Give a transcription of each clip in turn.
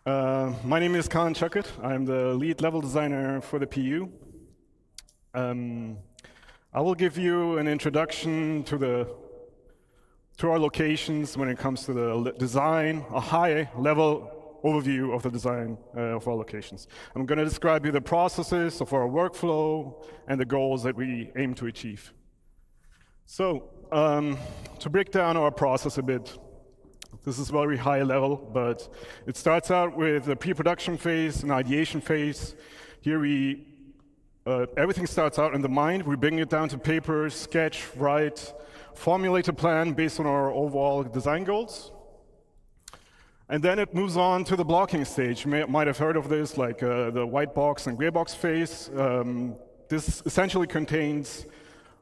My name is Khan Chakut. I'm the lead level designer for the PU. I will give you an introduction to our locations when it comes to the design, a high-level overview of the design of our locations. I'm going to describe you the processes of our workflow and the goals that we aim to achieve. So, to break down our process a bit, this is very high level, but it starts out with the pre-production phase, an ideation phase. Here everything starts out in the mind. We bring it down to paper, sketch, write, formulate a plan based on our overall design goals. And then it moves on to the blocking stage. You might have heard of this, like the white box and gray box phase. This essentially contains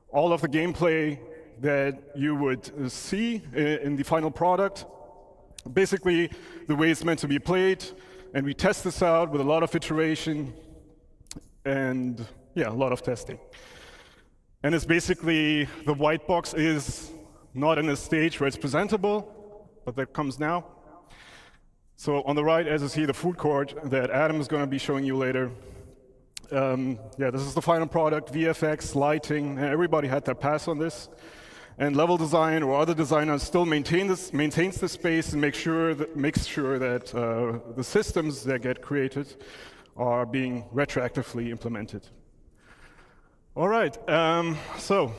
all of the gameplay that you would see in the final product. Basically, the way it's meant to be played, and we test this out with a lot of iteration and, yeah, a lot of testing. And it's basically, the white box is not in a stage where it's presentable, but that comes now. So on the right, as you see, the food court that Adam is going to be showing you later. Yeah, this is the final product, VFX, lighting, everybody had their pass on this. And level design or other designers still maintains the space and makes sure that the systems that get created are being retroactively implemented. All right, so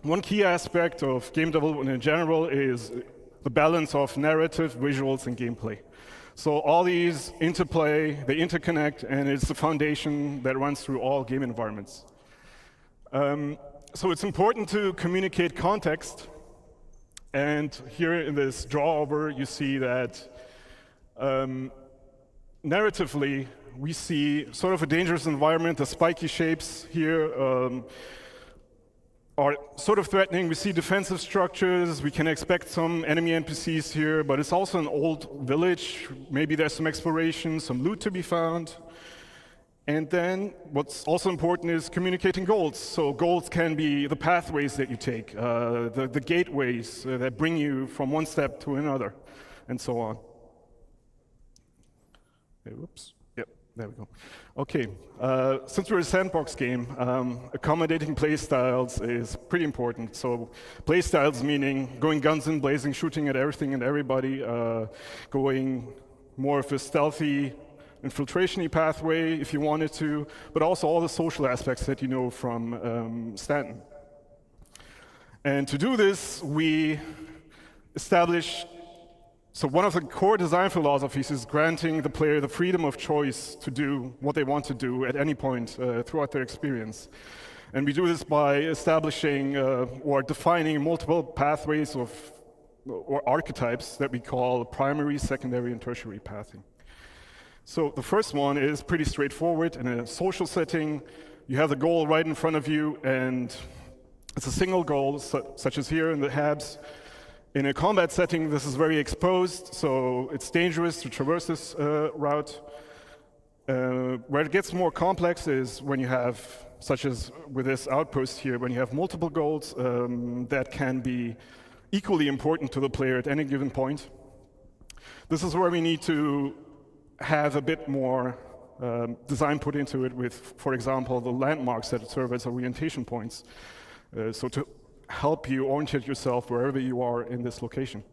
one key aspect of game development in general is the balance of narrative, visuals, and gameplay. So all these interplay, they interconnect, and it's the foundation that runs through all game environments. So it's important to communicate context, and here in this draw-over, you see that narratively, we see sort of a dangerous environment. The spiky shapes here are sort of threatening. We see defensive structures. We can expect some enemy NPCs here, but it's also an old village. Maybe there's some exploration, some loot to be found. And then what's also important is communicating goals. So goals can be the pathways that you take, the gateways that bring you from one step to another, and so on. Okay, whoops. Yep, there we go. Okay, since we're a sandbox game, accommodating playstyles is pretty important. So playstyles meaning going guns in blazing, shooting at everything and everybody, going more of a stealthy, infiltration-y pathway if you wanted to, but also all the social aspects that you know from Stanton. And to do this, we establish, so one of the core design philosophies is granting the player the freedom of choice to do what they want to do at any point throughout their experience. And we do this by establishing or defining multiple pathways or archetypes that we call primary, secondary, and tertiary pathing. So the first one is pretty straightforward. In a social setting, you have the goal right in front of you, and it's a single goal, such as here in the Habs. In a combat setting, this is very exposed, so it's dangerous to traverse this route. Where it gets more complex is when you have, such as with this outpost here, when you have multiple goals that can be equally important to the player at any given point. This is where we need to have a bit more design put into it with, for example, the landmarks that serve as orientation points. So to help you orientate yourself wherever you are in this location.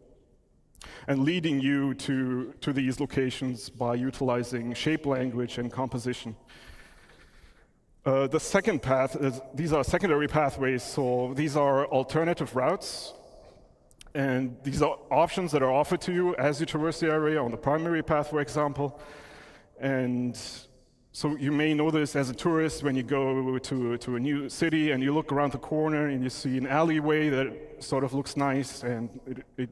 And leading you to these locations by utilizing shape language and composition. The second path is, these are secondary pathways, so these are alternative routes. And these are options that are offered to you as you traverse the area on the primary path, for example. And so you may know this as a tourist when you go to a new city and you look around the corner and you see an alleyway that sort of looks nice and it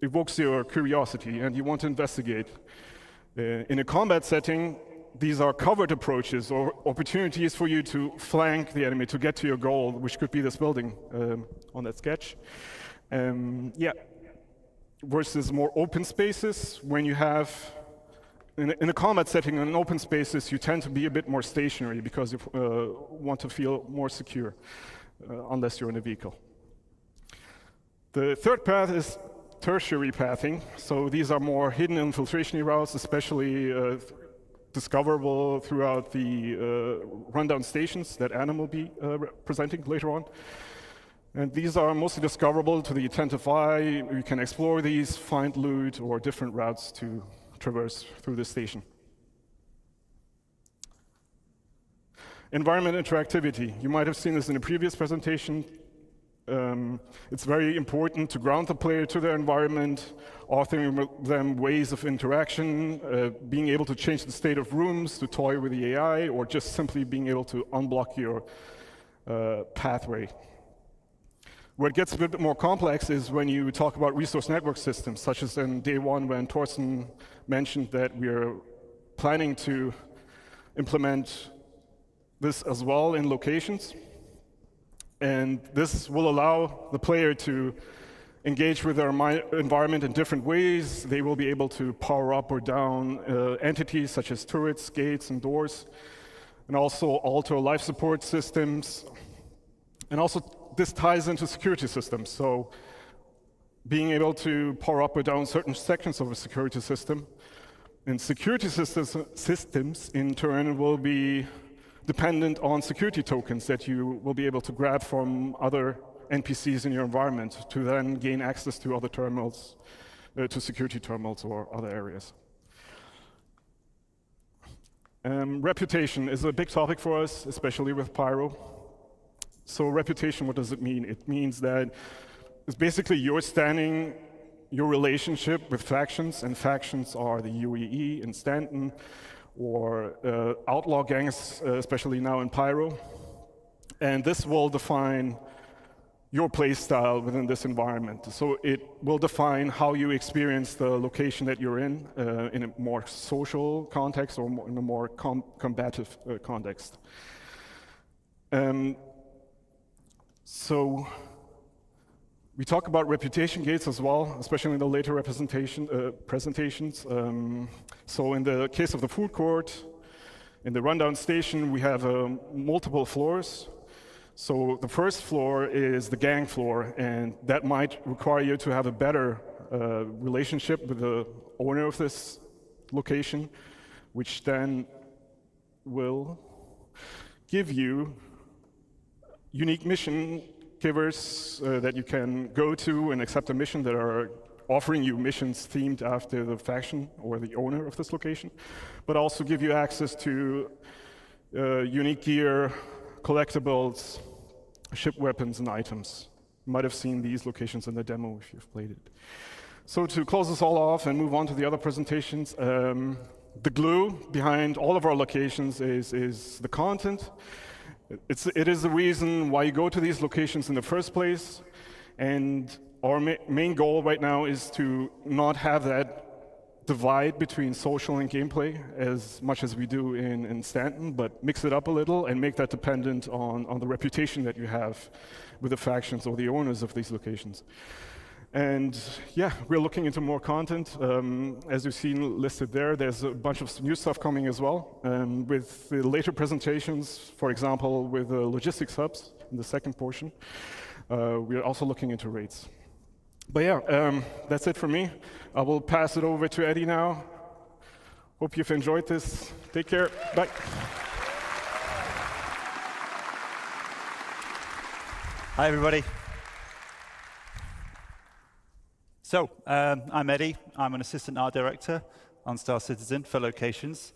evokes your curiosity and you want to investigate. In a combat setting, these are covered approaches or opportunities for you to flank the enemy to get to your goal, which could be this building on that sketch. Yeah. Versus more open spaces, when you have, in a combat setting, in open spaces, you tend to be a bit more stationary because you want to feel more secure, unless you're in a vehicle. The third path is tertiary pathing. So these are more hidden infiltration routes, especially discoverable throughout the rundown stations that Anna will be presenting later on. And these are mostly discoverable to the attentive eye. You can explore these, find loot, or different routes to traverse through the station. Environment interactivity. You might have seen this in a previous presentation. It's very important to ground the player to their environment, offering them ways of interaction, being able to change the state of rooms, to toy with the AI, or just simply being able to unblock your pathway. Where it gets a bit more complex is when you talk about resource network systems, such as in day one when Torsten mentioned that we are planning to implement this as well in locations. And this will allow the player to engage with their environment in different ways. They will be able to power up or down entities such as turrets, gates, and doors, and also alter life support systems. And also, this ties into security systems. So being able to power up or down certain sections of a security system. And security systems in turn will be dependent on security tokens that you will be able to grab from other NPCs in your environment to then gain access to other terminals, to security terminals or other areas. Reputation is a big topic for us, especially with Pyro. So reputation, what does it mean? It means that it's basically your standing, your relationship with factions, and factions are the UEE in Stanton, or outlaw gangs, especially now in Pyro. And this will define your play style within this environment. So it will define how you experience the location that you're in a more social context or in a more combative context. So we talk about reputation gates as well, especially in the later presentations. So in the case of the food court, in the rundown station, we have multiple floors. So the first floor is the gang floor, and that might require you to have a better relationship with the owner of this location, which then will give you unique mission givers that you can go to and accept a mission that are offering you missions themed after the faction or the owner of this location, but also give you access to unique gear, collectibles, ship weapons, and items. You might have seen these locations in the demo if you've played it. So to close this all off and move on to the other presentations, the glue behind all of our locations is the content. It is the reason why you go to these locations in the first place, and our main goal right now is to not have that divide between social and gameplay as much as we do in Stanton, but mix it up a little and make that dependent on the reputation that you have with the factions or the owners of these locations. And yeah, we're looking into more content. As you've seen listed there, there's a bunch of new stuff coming as well. With the later presentations, for example, with the logistics hubs in the second portion, we're also looking into rates. But yeah, that's it for me. I will pass it over to Eddie now. Hope you've enjoyed this. Take care. Bye. Hi, everybody. So, I'm Eddie. I'm an assistant art director on StarCitizen for locations.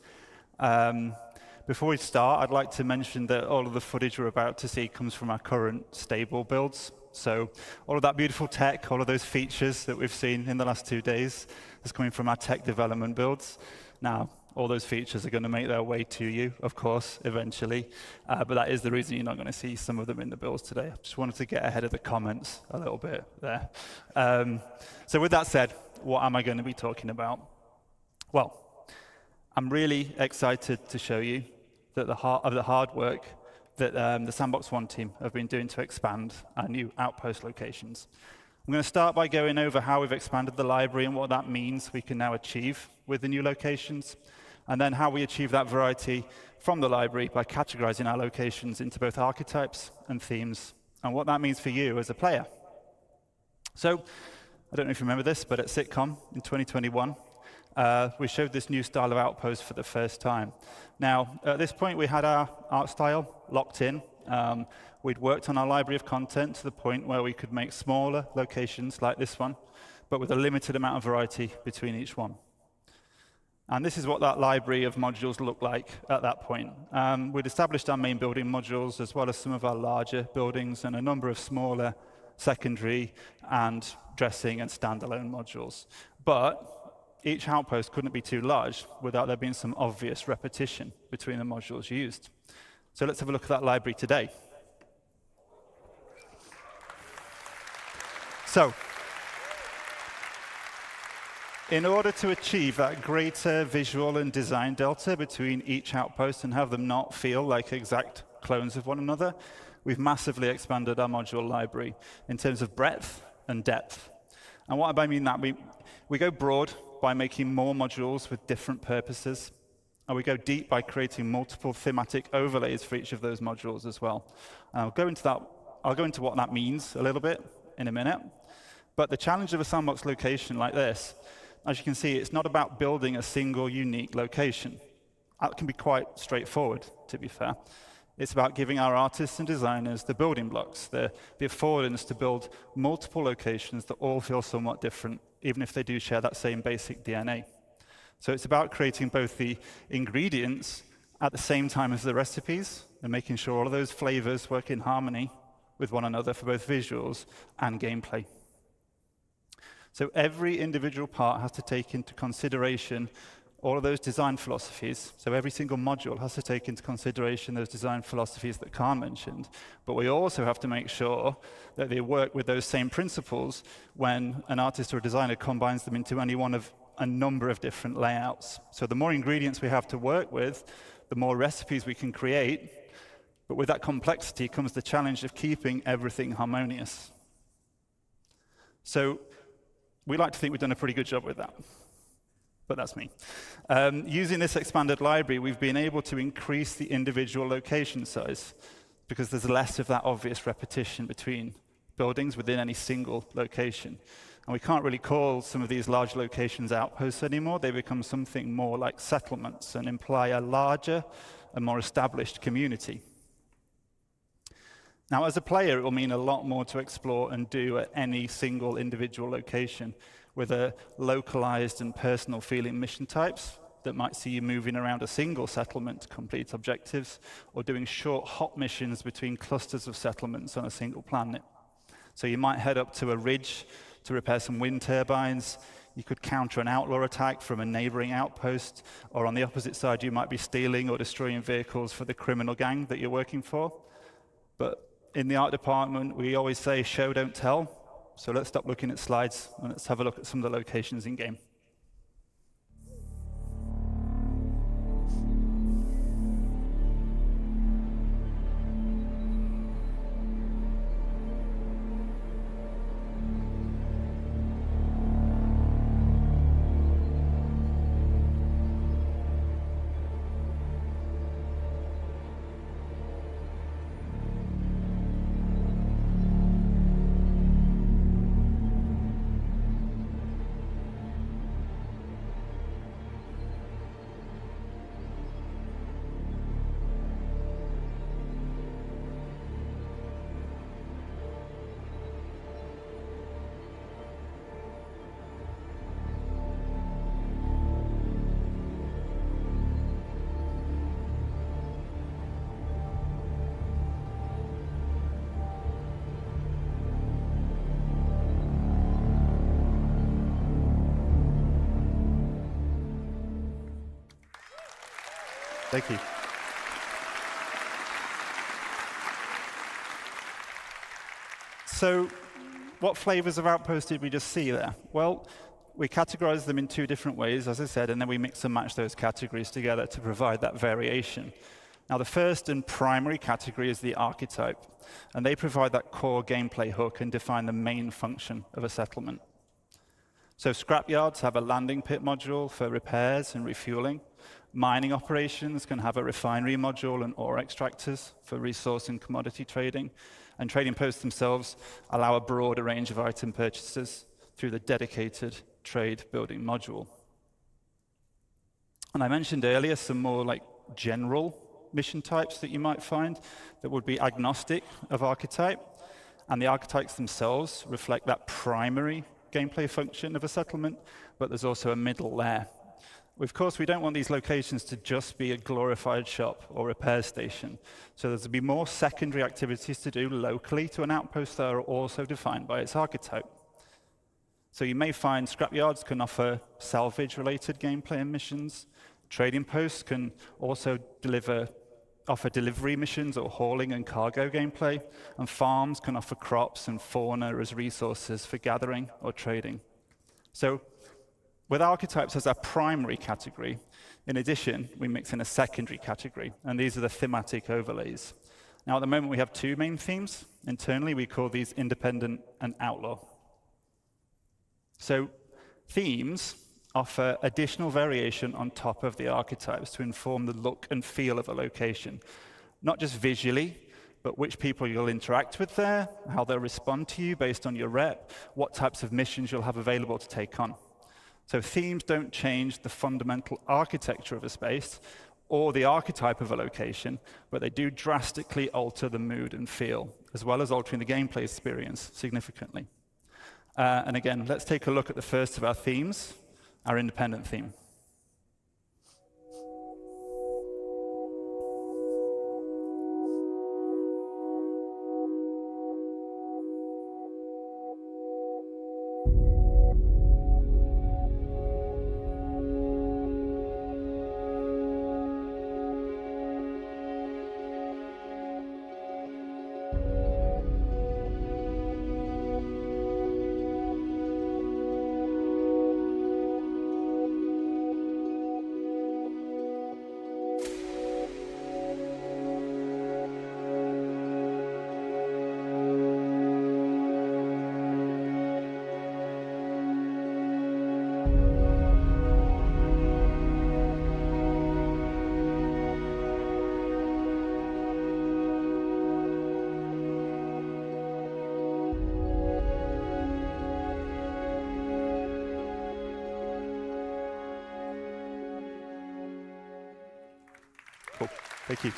Before we start, I'd like to mention that all of the footage we're about to see comes from our current stable builds. So all of that beautiful tech, all of those features that we've seen in the last 2 days is coming from our tech development builds. Now, all those features are going to make their way to you, of course, eventually. But that is the reason you're not going to see some of them in the builds today. I just wanted to get ahead of the comments a little bit there. So with that said, what am I going to be talking about? Well, I'm really excited to show you that the hard work that the Sandbox One team have been doing to expand our new outpost locations. I'm going to start by going over how we've expanded the library and what that means we can now achieve with the new locations, and then how we achieve that variety from the library by categorizing our locations into both archetypes and themes, and what that means for you as a player. So I don't know if you remember this, but at CitizenCon in 2021, we showed this new style of outpost for the first time. Now, at this point, we had our art style locked in. We'd worked on our library of content to the point where we could make smaller locations like this one, but with a limited amount of variety between each one. And this is what that library of modules looked like at that point. We'd established our main building modules, as well as some of our larger buildings and a number of smaller secondary and dressing and standalone modules. But each outpost couldn't be too large without there being some obvious repetition between the modules used. So let's have a look at that library today. So, in order to achieve that greater visual and design delta between each outpost and have them not feel like exact clones of one another, we've massively expanded our module library in terms of breadth and depth. And what I mean that, we go broad by making more modules with different purposes, and we go deep by creating multiple thematic overlays for each of those modules as well. And I'll go into what that means a little bit in a minute. But the challenge of a sandbox location like this, as you can see, it's not about building a single unique location. That can be quite straightforward, to be fair. It's about giving our artists and designers the building blocks, the affordance to build multiple locations that all feel somewhat different, even if they do share that same basic DNA. So it's about creating both the ingredients at the same time as the recipes, and making sure all of those flavors work in harmony with one another for both visuals and gameplay. So every individual part has to take into consideration all of those design philosophies. So every single module has to take into consideration those design philosophies that Khan mentioned. But we also have to make sure that they work with those same principles when an artist or a designer combines them into any one of a number of different layouts. So the more ingredients we have to work with, the more recipes we can create. But with that complexity comes the challenge of keeping everything harmonious. So we like to think we've done a pretty good job with that, but that's me. Using this expanded library, we've been able to increase the individual location size because there's less of that obvious repetition between buildings within any single location. And we can't really call some of these large locations outposts anymore. They become something more like settlements and imply a larger and more established community. Now, as a player, it will mean a lot more to explore and do at any single individual location with a localized and personal feeling mission types that might see you moving around a single settlement to complete objectives or doing short hop missions between clusters of settlements on a single planet. So you might head up to a ridge to repair some wind turbines. You could counter an outlaw attack from a neighboring outpost, or on the opposite side, you might be stealing or destroying vehicles for the criminal gang that you're working for. But in the art department, we always say, show, don't tell. So let's stop looking at slides and let's have a look at some of the locations in game. Thank you. So what flavors of Outpost did we just see there? Well, we categorize them in two different ways, as I said, and then we mix and match those categories together to provide that variation. Now, the first and primary category is the archetype, and they provide that core gameplay hook and define the main function of a settlement. So scrapyards have a landing pit module for repairs and refueling. Mining operations can have a refinery module and ore extractors for resource and commodity trading. And trading posts themselves allow a broader range of item purchases through the dedicated trade building module. And I mentioned earlier some more like general mission types that you might find that would be agnostic of archetype, and the archetypes themselves reflect that primary gameplay function of a settlement, but there's also a middle layer. Of course, we don't want these locations to just be a glorified shop or repair station, so there's to be more secondary activities to do locally to an outpost that are also defined by its archetype. So you may find scrapyards can offer salvage-related gameplay and missions. Trading posts can also offer delivery missions or hauling and cargo gameplay, and farms can offer crops and fauna as resources for gathering or trading. So with archetypes as our primary category, in addition, we mix in a secondary category, and these are the thematic overlays. Now, at the moment, we have two main themes. Internally, we call these independent and outlaw. So themes offer additional variation on top of the archetypes to inform the look and feel of a location, not just visually, but which people you'll interact with there, how they'll respond to you based on your rep, what types of missions you'll have available to take on. So themes don't change the fundamental architecture of a space or the archetype of a location, but they do drastically alter the mood and feel, as well as altering the gameplay experience significantly. And again, let's take a look at the first of our themes, our independent theme. Cool. Thank you.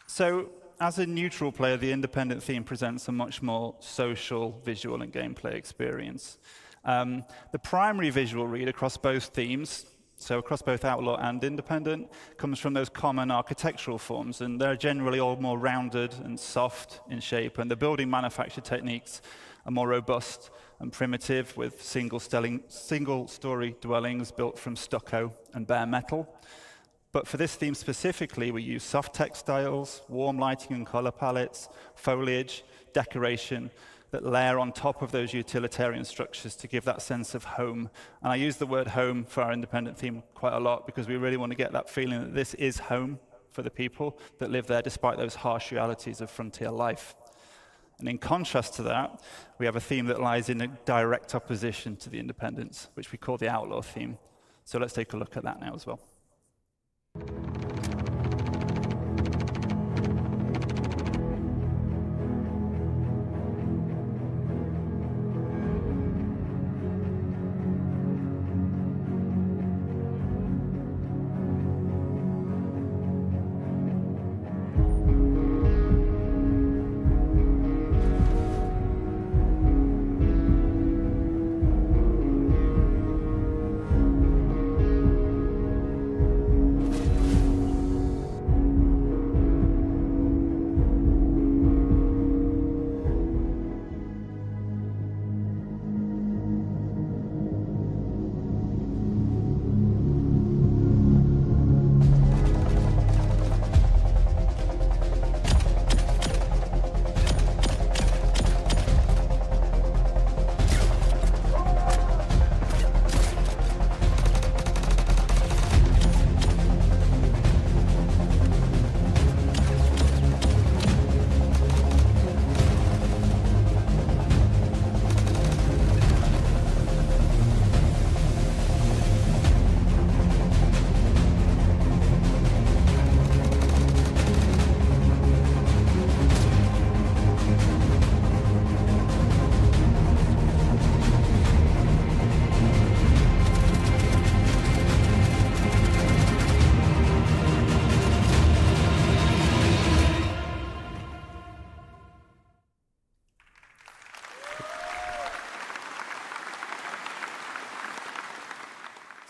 So, as a neutral player, the independent theme presents a much more social, visual, and gameplay experience. The primary visual read across both themes, so across both Outlaw and Independent, comes from those common architectural forms, and they're generally all more rounded and soft in shape, and the building manufacture techniques are more robust and primitive, with single-story dwellings built from stucco and bare metal. But for this theme specifically, we use soft textiles, warm lighting and color palettes, foliage, decoration that layer on top of those utilitarian structures to give that sense of home. And I use the word home for our independent theme quite a lot because we really want to get that feeling that this is home for the people that live there despite those harsh realities of frontier life. And in contrast to that, we have a theme that lies in a direct opposition to the independence, which we call the outlaw theme. So let's take a look at that now as well.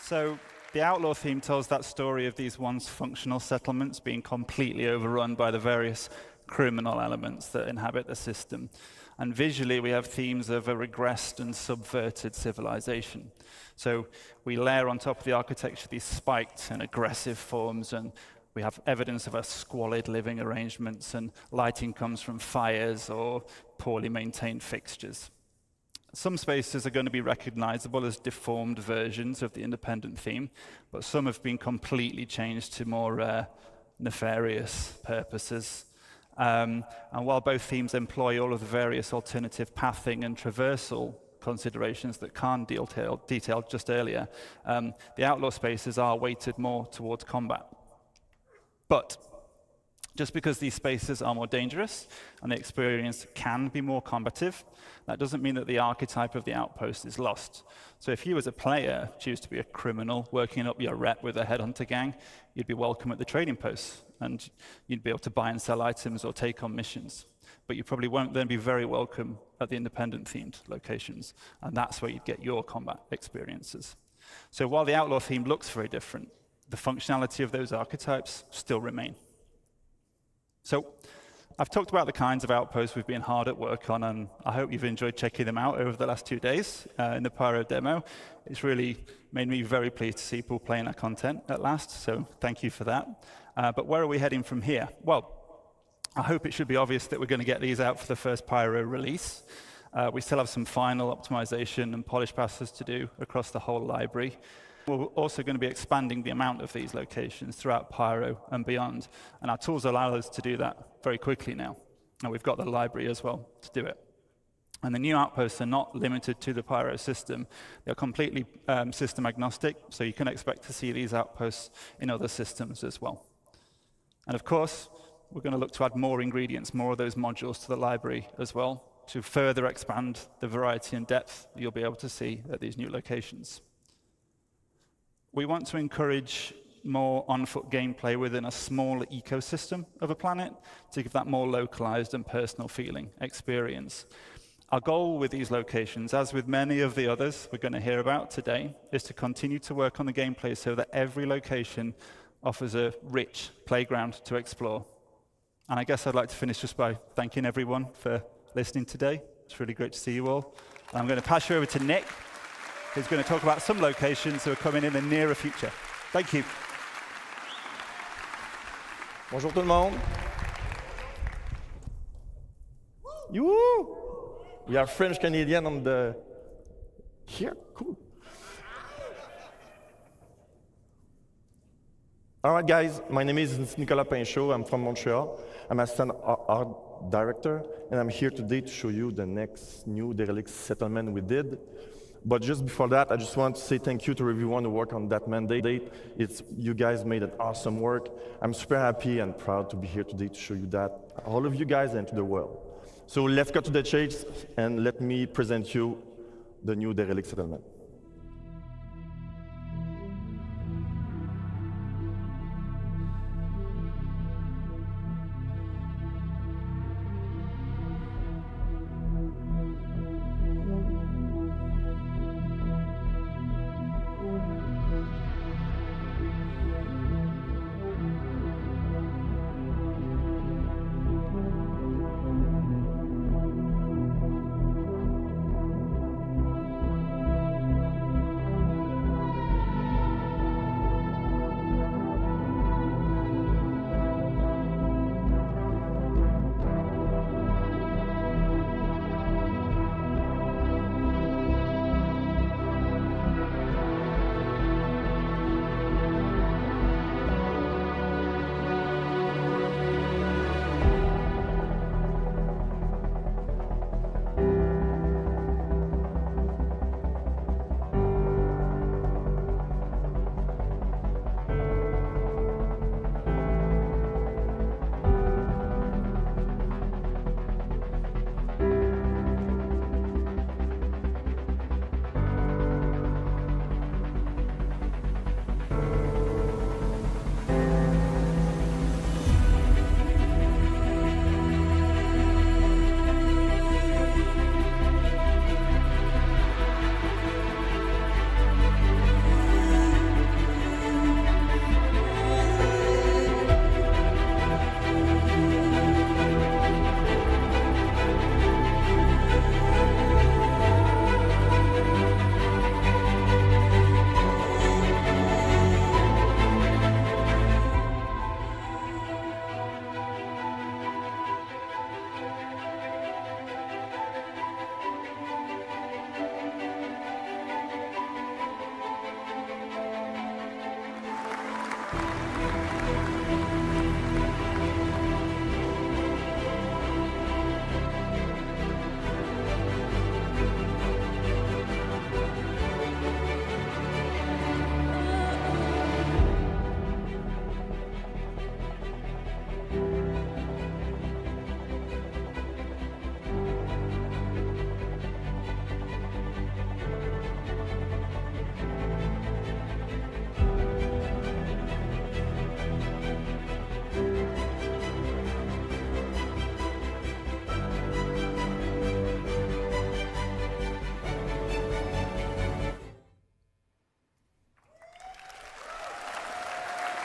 So the Outlaw theme tells that story of these once functional settlements being completely overrun by the various criminal elements that inhabit the system. And visually, we have themes of a regressed and subverted civilization. So we layer on top of the architecture these spiked and aggressive forms, and we have evidence of a squalid living arrangements, and lighting comes from fires or poorly maintained fixtures. Some spaces are going to be recognizable as deformed versions of the independent theme, but some have been completely changed to more nefarious purposes. And while both themes employ all of the various alternative pathing and traversal considerations that Khan detailed just earlier, the Outlaw spaces are weighted more towards combat. But just because these spaces are more dangerous and the experience can be more combative, that doesn't mean that the archetype of the Outpost is lost. So if you as a player choose to be a criminal working up your rep with a headhunter gang, you'd be welcome at the trading posts, and you'd be able to buy and sell items or take on missions. But you probably won't then be very welcome at the independent-themed locations, and that's where you'd get your combat experiences. So while the Outlaw theme looks very different, the functionality of those archetypes still remain. So I've talked about the kinds of outposts we've been hard at work on, and I hope you've enjoyed checking them out over the last 2 days in the Pyro demo. It's really made me very pleased to see people playing our content at last, so thank you for that. But where are we heading from here? Well, I hope it should be obvious that we're going to get these out for the first Pyro release. We still have some final optimization and polish passes to do across the whole library. We're also going to be expanding the amount of these locations throughout Pyro and beyond, and our tools allow us to do that very quickly now. And we've got the library as well to do it. And the new outposts are not limited to the Pyro system. They're completely system agnostic, so you can expect to see these outposts in other systems as well. And of course, we're going to look to add more ingredients, more of those modules to the library as well, to further expand the variety and depth that you'll be able to see at these new locations. We want to encourage more on-foot gameplay within a small ecosystem of a planet to give that more localized and personal feeling experience. Our goal with these locations, as with many of the others we're going to hear about today, is to continue to work on the gameplay so that every location offers a rich playground to explore. And I guess I'd like to finish just by thanking everyone for listening today. It's really great to see you all. And I'm going to pass you over to Nick, who's going to talk about some locations that are coming in the nearer future. Thank you. Bonjour tout le monde. Yoo! We are French Canadian on the here. Cool. All right, guys. My name is Nicolas Pinchot. I'm from Montreal. I'm assistant art director, and I'm here today to show you the next new Derelict Settlement we did. But just before that, I just want to say thank you to everyone who worked on that mandate. You guys made an awesome work. I'm super happy and proud to be here today to show you that, all of you guys, and to the world. So let's cut to the chase, and let me present you the new Derelict Settlement.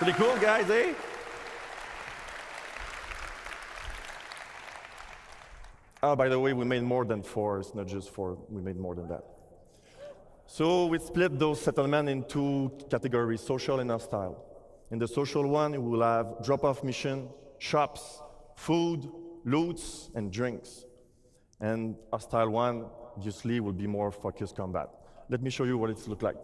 Pretty cool, guys, eh? Oh, by the way, we made more than 4. It's not just 4. We made more than that. So we split those settlements into categories, social and hostile. In the social one, we will have drop-off mission, shops, food, loots, and drinks. And hostile one, obviously, will be more focused combat. Let me show you what it looks like.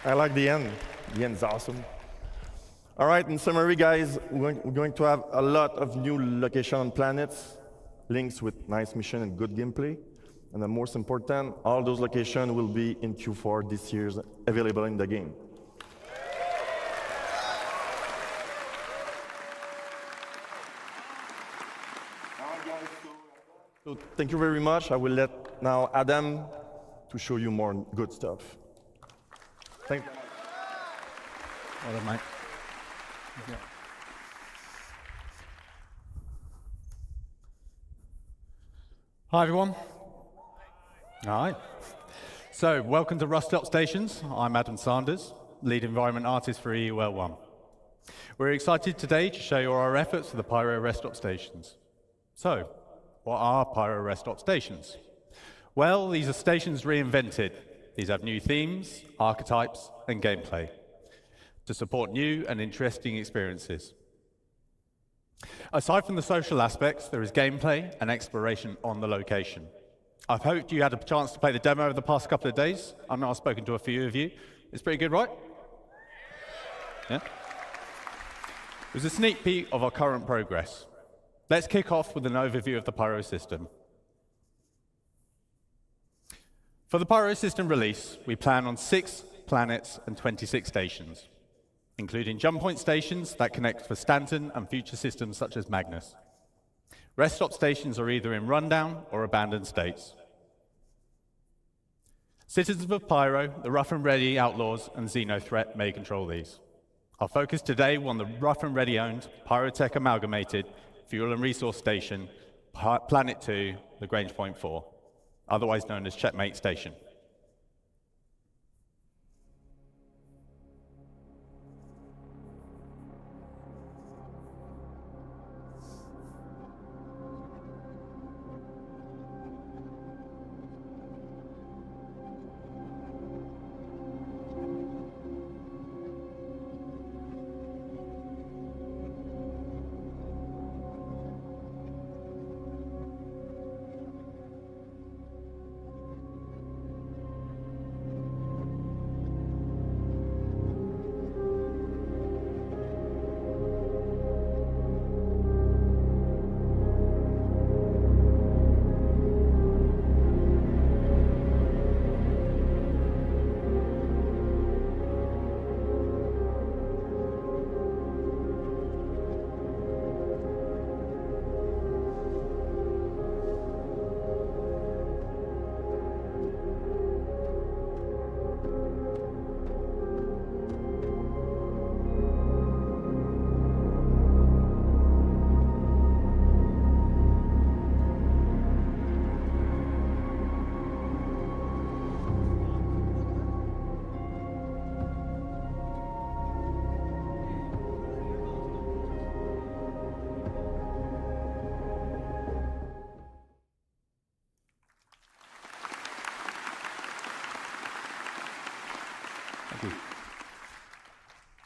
I like the end. The end's awesome. All right, in summary, guys, we're going to have a lot of new location on planets, links with nice mission and good gameplay. And the most important, all those locations will be in Q4 this year, available in the game. So thank you very much. I will let now Adam to show you more good stuff. Thank you. Well done, mate. Hi, everyone. All right. So, welcome to Rust Up Stations. I'm Adam Sanders, lead environment artist for EUL1. We're excited today to show you our efforts for the Pyro Rest Stop Stations. So, what are Pyro Rest Stop Stations? Well, these are stations reinvented. These have new themes, archetypes, and gameplay to support new and interesting experiences. Aside from the social aspects, there is gameplay and exploration on the location. I've hoped you had a chance to play the demo over the past couple of days. I know I've spoken to a few of you. It's pretty good, right? Yeah? It was a sneak peek of our current progress. Let's kick off with an overview of the Pyro system. For the Pyro system release, we plan on 6 planets and 26 stations, including jump point stations that connect for Stanton and future systems such as Magnus. Rest stop stations are either in rundown or abandoned states. Citizens of Pyro, the rough and ready outlaws, and Xeno threat may control these. Our focus today on the rough and ready owned Pyrotech Amalgamated Fuel and Resource Station, Planet 2, Lagrange Point 4, otherwise known as Checkmate Station.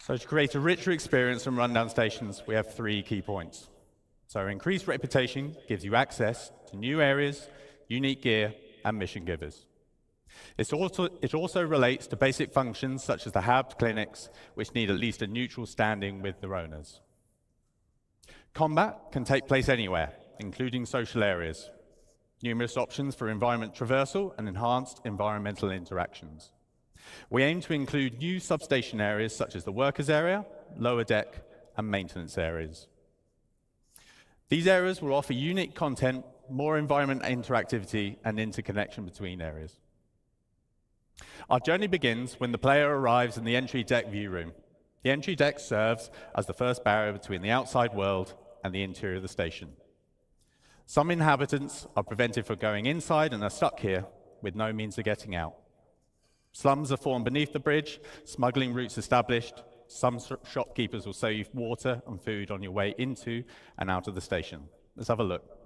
So to create a richer experience from rundown stations, we have 3 key points. So increased reputation gives you access to new areas, unique gear, and mission givers. It also relates to basic functions such as the hub clinics, which need at least a neutral standing with their owners. Combat can take place anywhere, including social areas. Numerous options for environment traversal and enhanced environmental interactions. We aim to include new substation areas such as the workers area, lower deck, and maintenance areas. These areas will offer unique content, more environment interactivity, and interconnection between areas. Our journey begins when the player arrives in the entry deck view room. The entry deck serves as the first barrier between the outside world and the interior of the station. Some inhabitants are prevented from going inside and are stuck here with no means of getting out. Slums are formed beneath the bridge, smuggling routes established. Some shopkeepers will sell you water and food on your way into and out of the station. Let's have a look.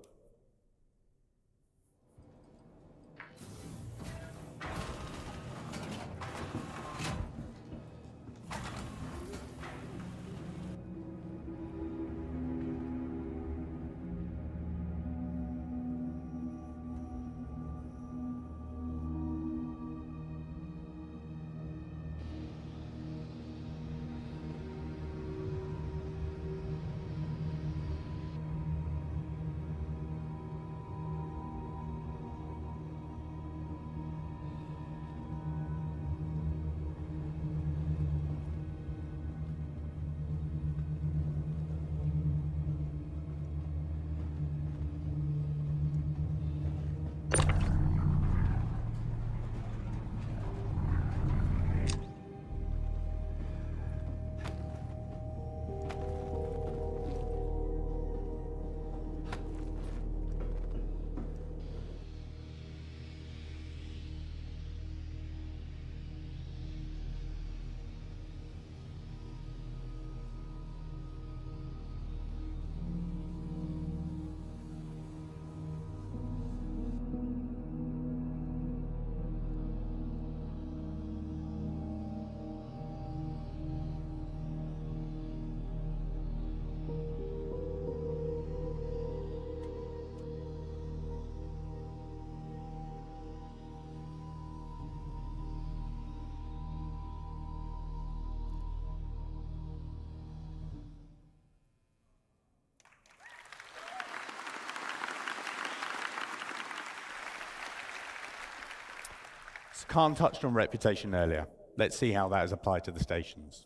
Khan touched on reputation earlier. Let's see how that is applied to the stations.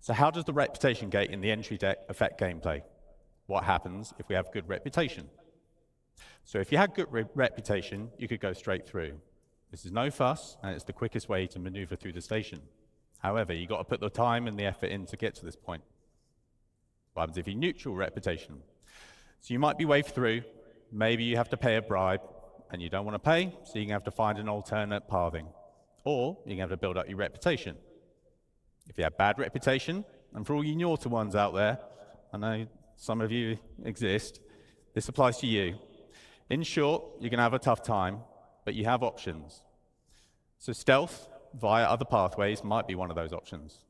So how does the reputation gate in the entry deck affect gameplay? What happens if we have good reputation? So if you had good reputation, you could go straight through. This is no fuss, and it's the quickest way to maneuver through the station. However, you've got to put the time and the effort in to get to this point. What happens if you neutral reputation? So you might be waved through, maybe you have to pay a bribe, and you don't want to pay, so you're going to have to find an alternate pathing. Or you're going to have to build up your reputation. If you have bad reputation, and for all you naughty ones out there, I know some of you exist, this applies to you. In short, you're going to have a tough time, but you have options. So stealth via other pathways might be one of those options.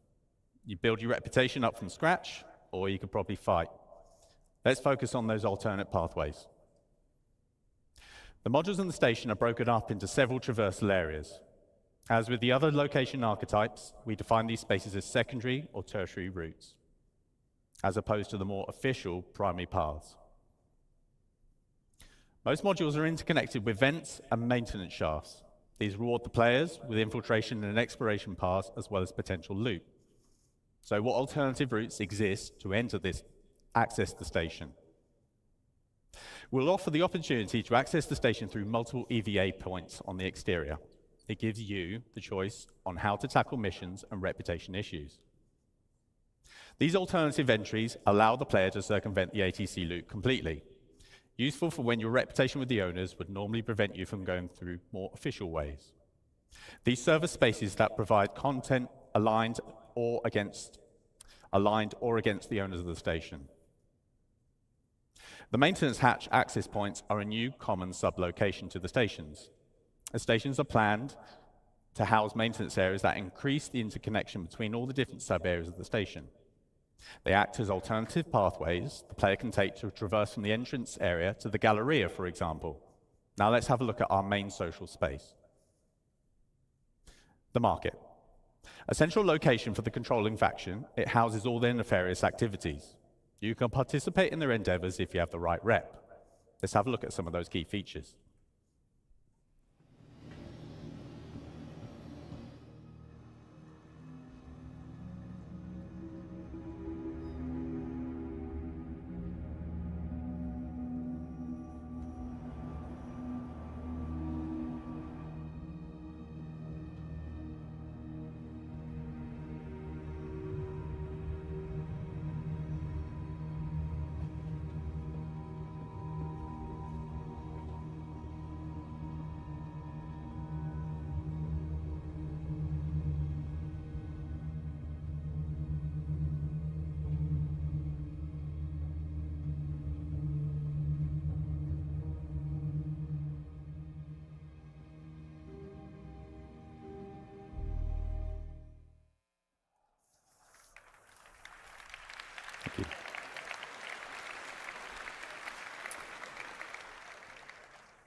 You build your reputation up from scratch, or you could probably fight. Let's focus on those alternate pathways. The modules in the station are broken up into several traversal areas. As with the other location archetypes, we define these spaces as secondary or tertiary routes, as opposed to the more official primary paths. Most modules are interconnected with vents and maintenance shafts. These reward the players with infiltration and exploration paths, as well as potential loot. So what alternative routes exist to access the station? We'll offer the opportunity to access the station through multiple EVA points on the exterior. It gives you the choice on how to tackle missions and reputation issues. These alternative entries allow the player to circumvent the ATC loop completely, useful for when your reputation with the owners would normally prevent you from going through more official ways. These serve as spaces that provide content aligned or against the owners of the station. The maintenance hatch access points are a new common sub-location to the stations. The stations are planned to house maintenance areas that increase the interconnection between all the different sub-areas of the station. They act as alternative pathways the player can take to traverse from the entrance area to the Galleria, for example. Now let's have a look at our main social space. The market. A central location for the controlling faction, it houses all their nefarious activities. You can participate in their endeavors if you have the right rep. Let's have a look at some of those key features.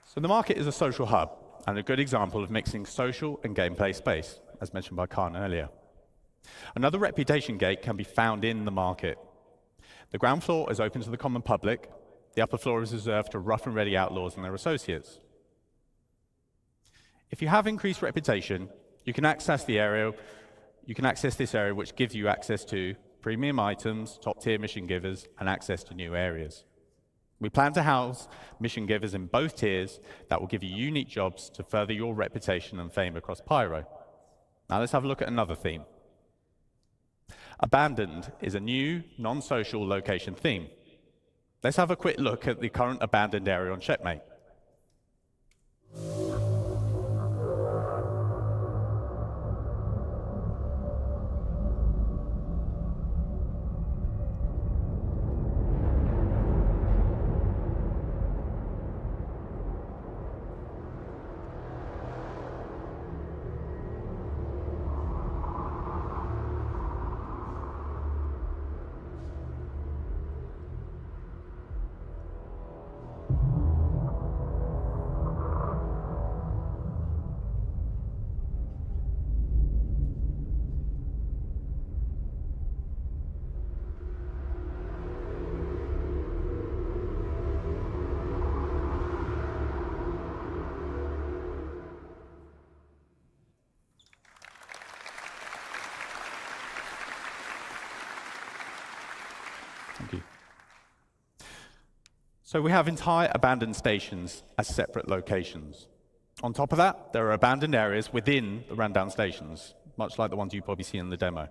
So the market is a social hub and a good example of mixing social and gameplay space, as mentioned by Khan earlier. Another reputation gate can be found in the market. The ground floor is open to the common public. The upper floor is reserved to rough and ready outlaws and their associates. If you have increased reputation, you can access this area, which gives you access to premium items, top-tier mission givers, and access to new areas. We plan to house mission givers in both tiers that will give you unique jobs to further your reputation and fame across Pyro. Now let's have a look at another theme. Abandoned is a new, non-social location theme. Let's have a quick look at the current abandoned area on Checkmate. Thank you. So we have entire abandoned stations as separate locations. On top of that, there are abandoned areas within the rundown stations. much like the ones you probably see in the demo.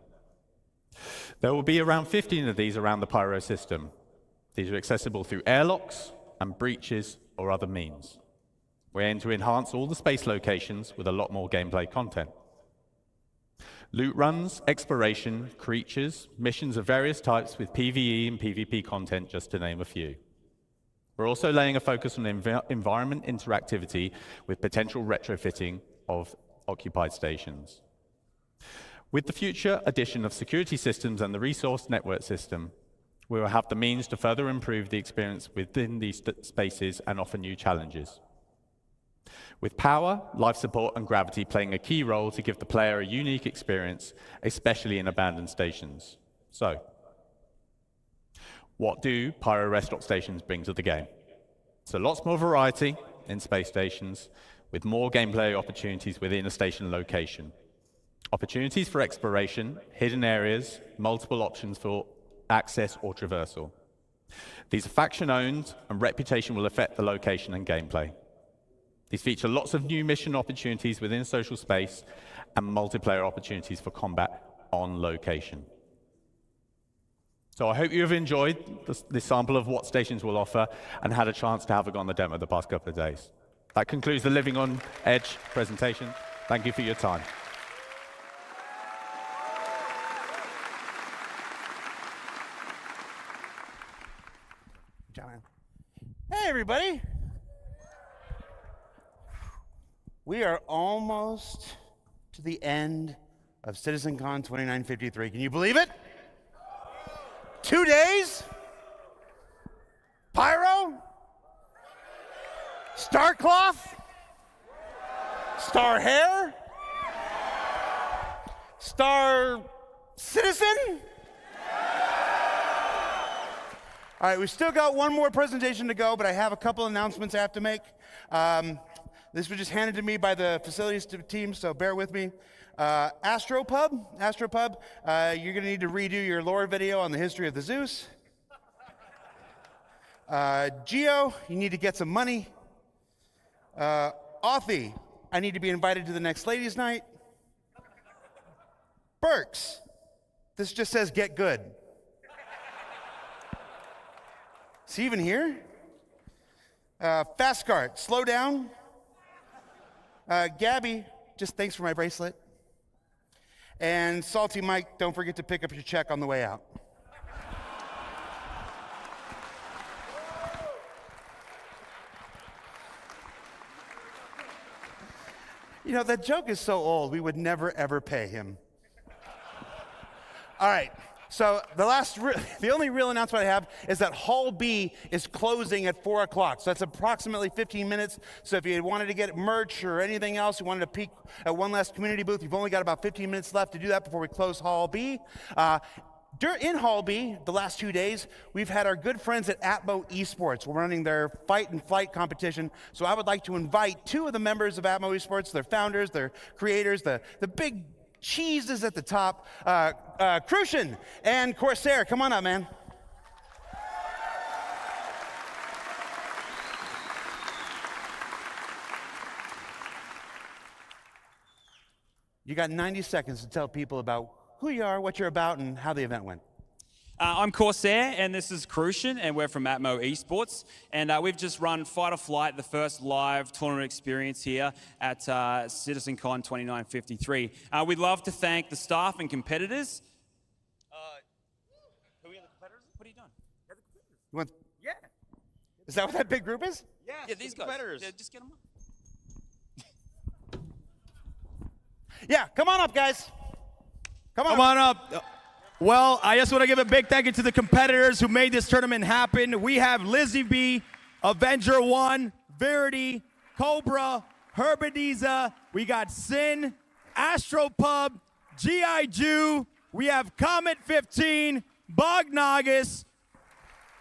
There will be around 15 of these around the Pyro system. These are accessible through airlocks and breaches or other means. We aim to enhance all the space locations with a lot more gameplay content. Loot runs, exploration, creatures, missions of various types with PvE and PvP content, just to name a few. We're also laying a focus on environment interactivity with potential retrofitting of occupied stations. With the future addition of security systems and the resource network system, we will have the means to further improve the experience within these spaces and offer new challenges. With power, life support, and gravity playing a key role to give the player a unique experience, especially in abandoned stations. So, what do Pyro rest stop stations bring to the game? So lots more variety in space stations, with more gameplay opportunities within a station location. Opportunities for exploration, hidden areas, multiple options for access or traversal. These are faction-owned, and reputation will affect the location and gameplay. These feature lots of new mission opportunities within social space and multiplayer opportunities for combat on location. So I hope you have enjoyed this sample of what stations will offer and had a chance to have a go on the demo the past couple of days. That concludes the Living on Edge presentation. Thank you for your time. Hey, everybody. We are almost to the end of CitizenCon 2953. Can you believe it? 2 days? Pyro? Star cloth? Star hair? Star citizen? All right, we've still got one more presentation to go, but I have a couple announcements I have to make. This was just handed to me by the facilities team, so bear with me. Astropub, you're gonna need to redo your lore video on the history of the Zeus. Geo, you need to get some money. Authy, I need to be invited to the next ladies' night. Burks, this just says get good. Is he even here? Fastcart, slow down. Gabby, just thanks for my bracelet. And Salty Mike, don't forget to pick up your check on the way out. You know, that joke is so old, we would never, ever pay him. All right. So the only real announcement I have is that Hall B is closing at 4 o'clock. So that's approximately 15 minutes. So if you wanted to get merch or anything else, you wanted to peek at one last community booth, you've only got about 15 minutes left to do that before we close Hall B. In Hall B, the last 2 days, we've had our good friends at Atmo Esports. We're running their fight and flight competition. So I would like to invite 2 of the members of Atmo Esports, their founders, their creators, the big cheeses at the top, Crucian and Corsair. Come on up, man. You got 90 seconds to tell people about who you are, what you're about, and how the event went. I'm Corsair, and this is Crucian, and we're from Atmo Esports. And we've just run Fight or Flight, the first live tournament experience here at CitizenCon 2953. We'd love to thank the staff and competitors. Who are the competitors? What are you doing? Yeah. Is that what that big group is? Yeah, these guys. Yeah, just get them up. Yeah, come on up, guys. Come on up. Well, I just want to give a big thank you to the competitors who made this tournament happen. We have Lizzie B, Avenger 1, Verity, Cobra, Herbadiza. We got Sin, Astropub, G.I. Jew. We have Comet 15, Bognagus,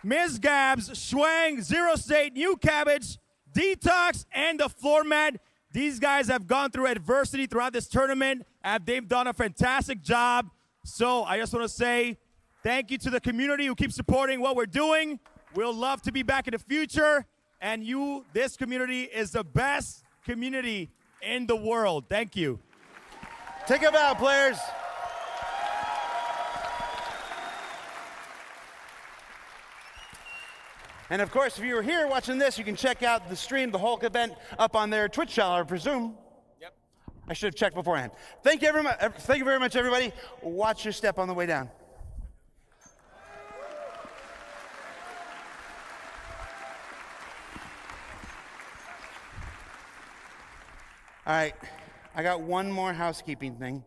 Ms. Gabs, Schwang, Zero State, New Cabbage, Detox, and the Floor Mat. These guys have gone through adversity throughout this tournament, and they've done a fantastic job. So I just want to say thank you to the community who keeps supporting what we're doing. We'll love to be back in the future. And this community is the best community in the world. Thank you. Take a bow, players. And of course, if you were here watching this, you can check out the stream, the Hulk event, up on their Twitch channel, I presume. Yep. I should have checked beforehand. Thank you very much, everybody. Watch your step on the way down. All right, I got one more housekeeping thing.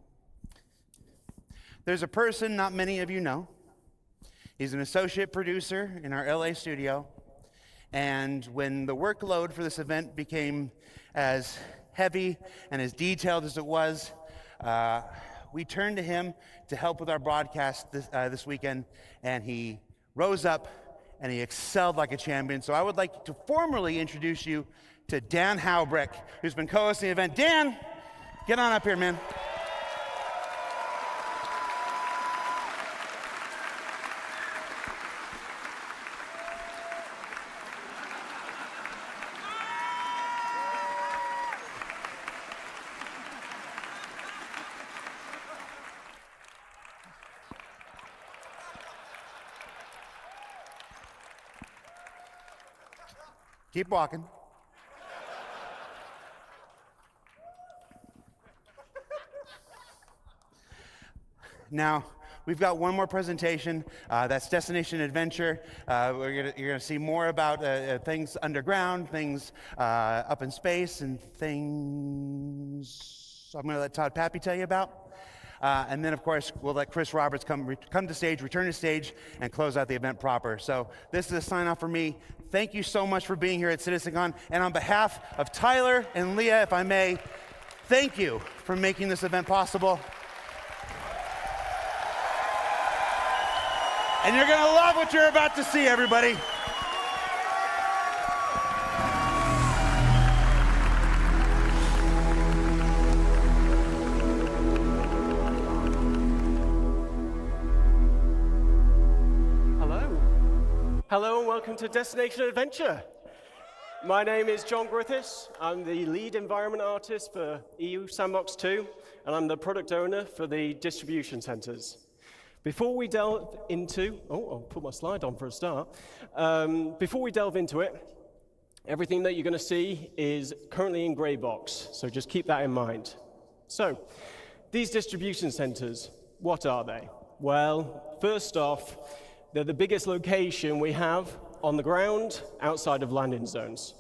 There's a person not many of you know. He's an associate producer in our LA studio. And when the workload for this event became as heavy and as detailed as it was, we turned to him to help with our broadcast this weekend, and he rose up and he excelled like a champion. So I would like to formally introduce you to Dan Howbrick, who's been co-hosting the event. Dan, get on up here, man. Keep walking. Now, we've got one more presentation. That's Destination Adventure. You're gonna see more about things underground, things up in space, and things I'm gonna let Todd Pappy tell you about. And then, of course, we'll let Chris Roberts come to stage, return to stage, and close out the event proper. So this is a sign-off for me. Thank you so much for being here at CitizenCon. And on behalf of Tyler and Leah, if I may, thank you for making this event possible. And you're gonna love what you're about to see, everybody. Hello and welcome to Destination Adventure. My name is John Griffiths. I'm the lead environment artist for EU Sandbox 2, and I'm the product owner for the distribution centers. Before we delve into, I'll put my slide on for a start. Before we delve into it, everything that you're going to see is currently in gray box, so just keep that in mind. So, these distribution centers, what are they? Well, first off, they're the biggest location we have on the ground outside of landing zones.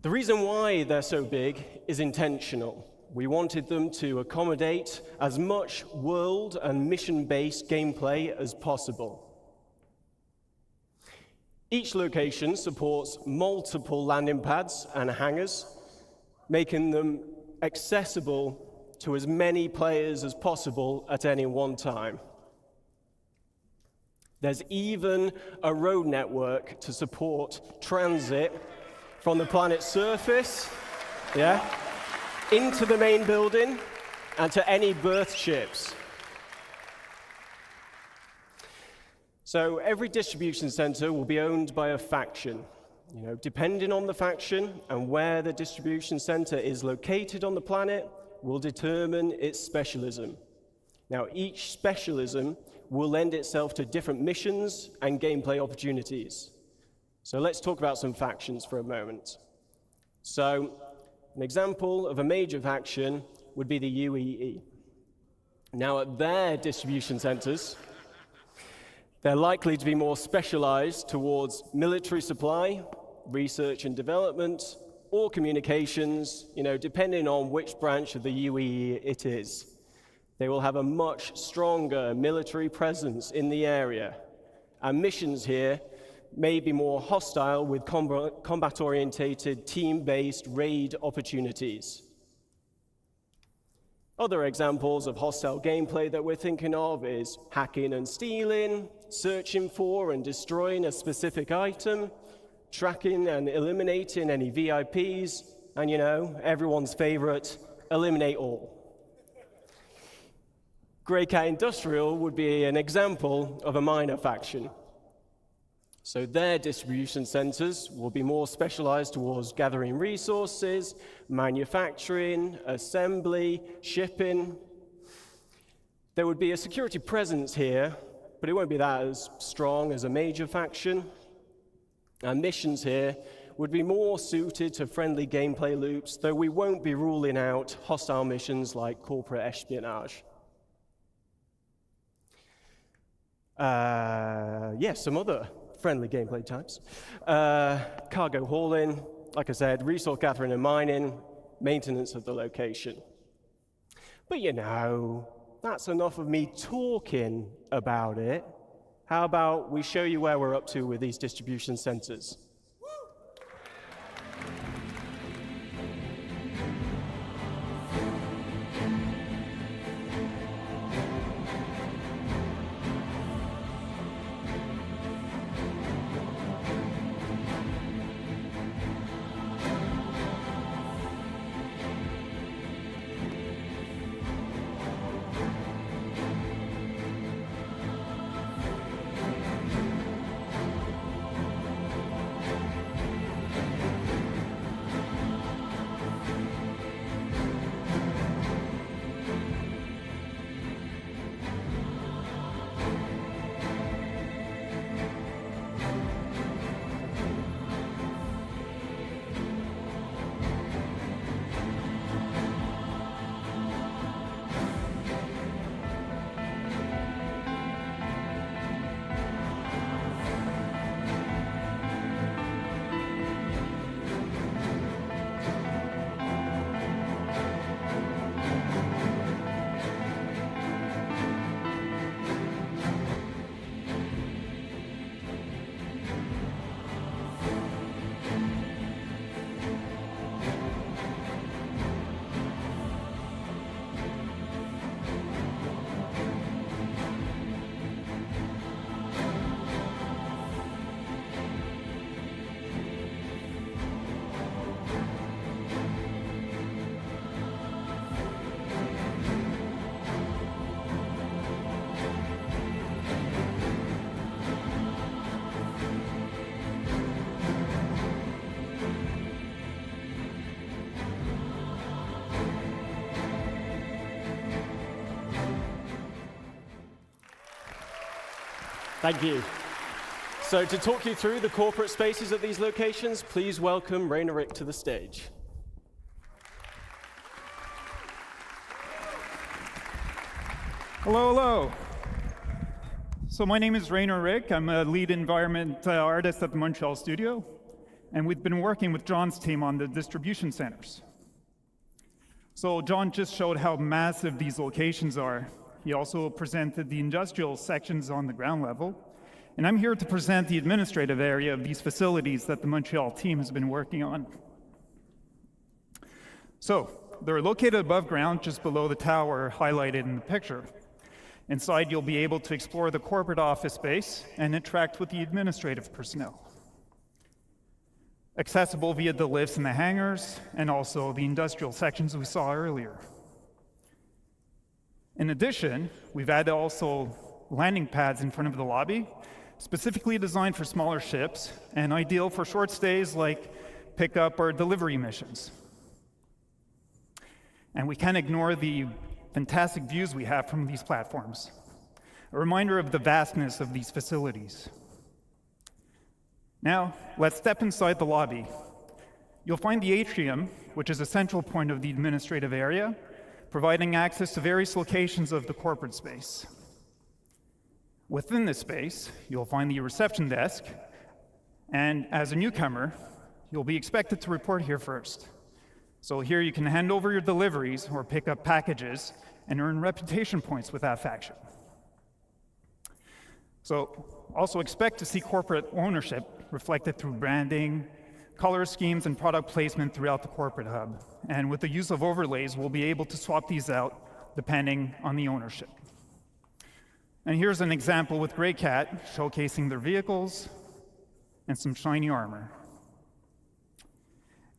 The reason why they're so big is intentional. We wanted them to accommodate as much world and mission-based gameplay as possible. Each location supports multiple landing pads and hangars, making them accessible to as many players as possible at any one time. There's even a road network to support transit from the planet's surface, into the main building and to any berth ships. So every distribution center will be owned by a faction. Depending on the faction and where the distribution center is located on the planet will determine its specialism. Now, each specialism will lend itself to different missions and gameplay opportunities. So let's talk about some factions for a moment. So an example of a major faction would be the UEE. Now, at their distribution centers, they're likely to be more specialized towards military supply, research and development, or communications, depending on which branch of the UEE it is. They will have a much stronger military presence in the area, and missions here may be more hostile with combat-orientated, team-based raid opportunities. Other examples of hostile gameplay that we're thinking of is hacking and stealing, searching for and destroying a specific item, tracking and eliminating any VIPs, and everyone's favorite, eliminate all. Grey Cat Industrial would be an example of a minor faction. So their distribution centers will be more specialized towards gathering resources, manufacturing, assembly, shipping. There would be a security presence here, but it won't be that as strong as a major faction. Our missions here would be more suited to friendly gameplay loops, though we won't be ruling out hostile missions like corporate espionage. Yes, some other friendly gameplay types. Cargo hauling, like I said, resource gathering and mining, maintenance of the location. But you know, that's enough of me talking about it. How about we show you where we're up to with these distribution centers? Thank you. So to talk you through the corporate spaces at these locations, please welcome Rainer Rick to the stage. Hello, hello. So my name is Rainer Rick. I'm a lead environment artist at the Montreal studio, and we've been working with John's team on the distribution centers. So John just showed how massive these locations are. He also presented the industrial sections on the ground level, and I'm here to present the administrative area of these facilities that the Montreal team has been working on. So they're located above ground, just below the tower highlighted in the picture. Inside, you'll be able to explore the corporate office space and interact with the administrative personnel. Accessible via the lifts in the hangars, and also the industrial sections we saw earlier. In addition, we've added also landing pads in front of the lobby, specifically designed for smaller ships and ideal for short stays like pickup or delivery missions. And we can't ignore the fantastic views we have from these platforms, a reminder of the vastness of these facilities. Now, let's step inside the lobby. You'll find the atrium, which is a central point of the administrative area, providing access to various locations of the corporate space. Within this space, you'll find the reception desk, and as a newcomer, you'll be expected to report here first. So here you can hand over your deliveries or pick up packages and earn reputation points with that faction. So also expect to see corporate ownership reflected through branding, color schemes, and product placement throughout the corporate hub. And with the use of overlays, we'll be able to swap these out depending on the ownership. And here's an example with Grey Cat showcasing their vehicles and some shiny armor.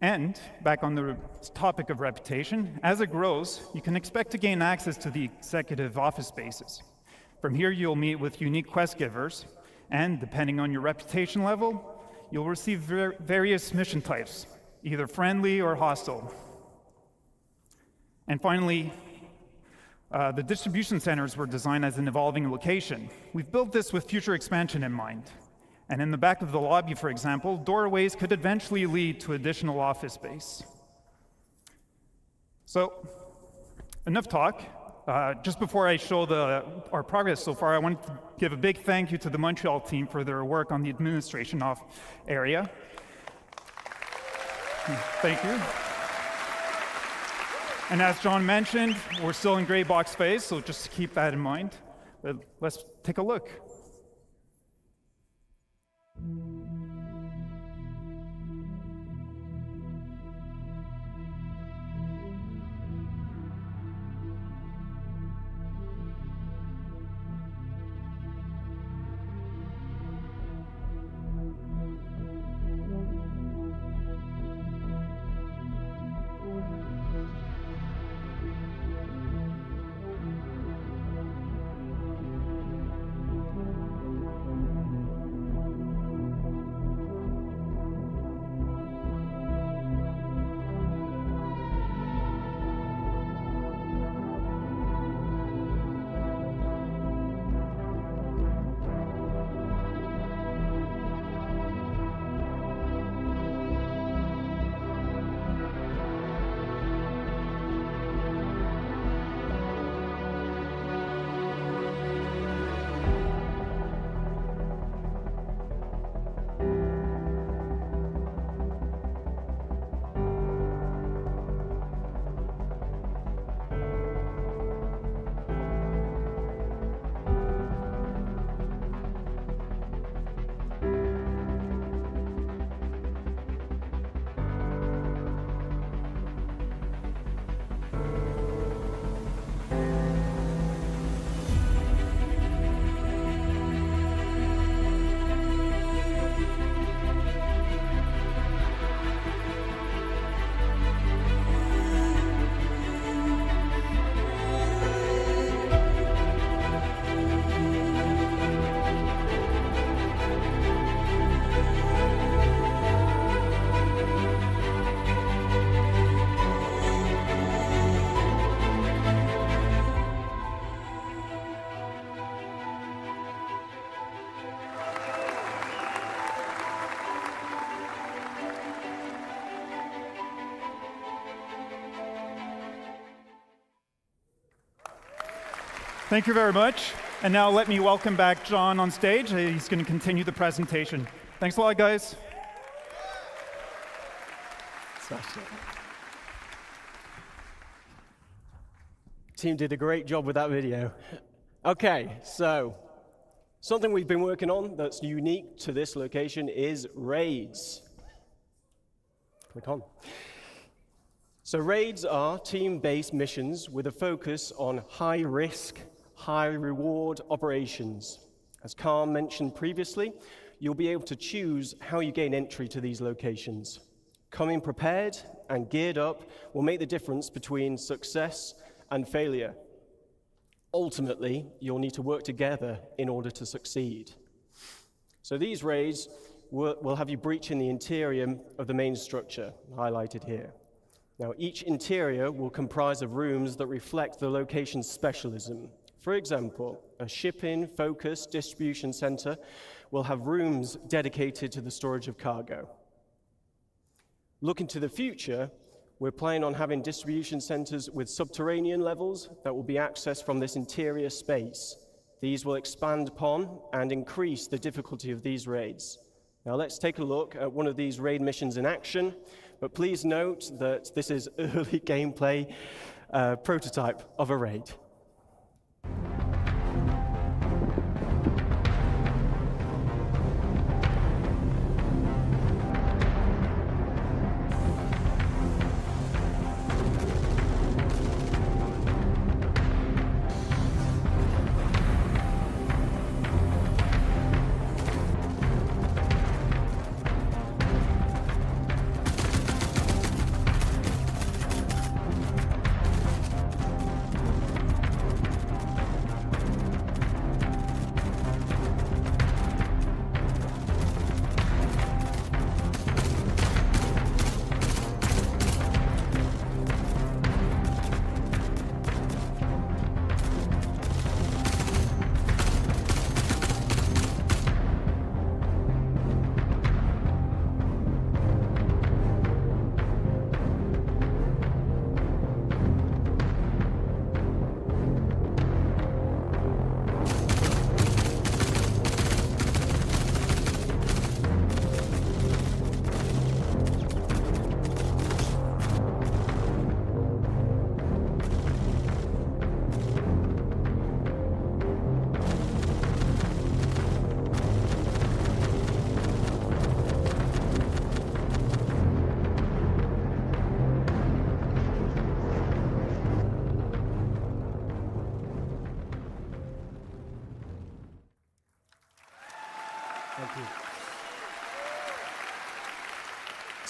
And back on the topic of reputation, as it grows, you can expect to gain access to the executive office spaces. From here, you'll meet with unique quest givers And depending on your reputation level, you'll receive various mission types, either friendly or hostile. And finally, the distribution centers were designed as an evolving location. We've built this with future expansion in mind. And in the back of the lobby, for example, doorways could eventually lead to additional office space. So, enough talk. Just before I show our progress so far, I want to give a big thank you to the Montreal team for their work on the administration area. Thank you. And as John mentioned, we're still in gray box phase, so just keep that in mind. But let's take a look. Thank you very much. And now let me welcome back John on stage. He's going to continue the presentation. Thanks a lot, guys. Team did a great job with that video. Okay, so something we've been working on that's unique to this location is raids. Click on. So raids are team-based missions with a focus on high-risk, high-reward operations. As Carl mentioned previously, you'll be able to choose how you gain entry to these locations. Coming prepared and geared up will make the difference between success and failure. Ultimately, you'll need to work together in order to succeed. So these raids will have you breaching the interior of the main structure, highlighted here. Now, each interior will comprise of rooms that reflect the location's specialism. For example, a shipping-focused distribution center will have rooms dedicated to the storage of cargo. Looking to the future, we're planning on having distribution centers with subterranean levels that will be accessed from this interior space. These will expand upon and increase the difficulty of these raids. Now let's take a look at one of these raid missions in action, but please note that this is early gameplay prototype of a raid.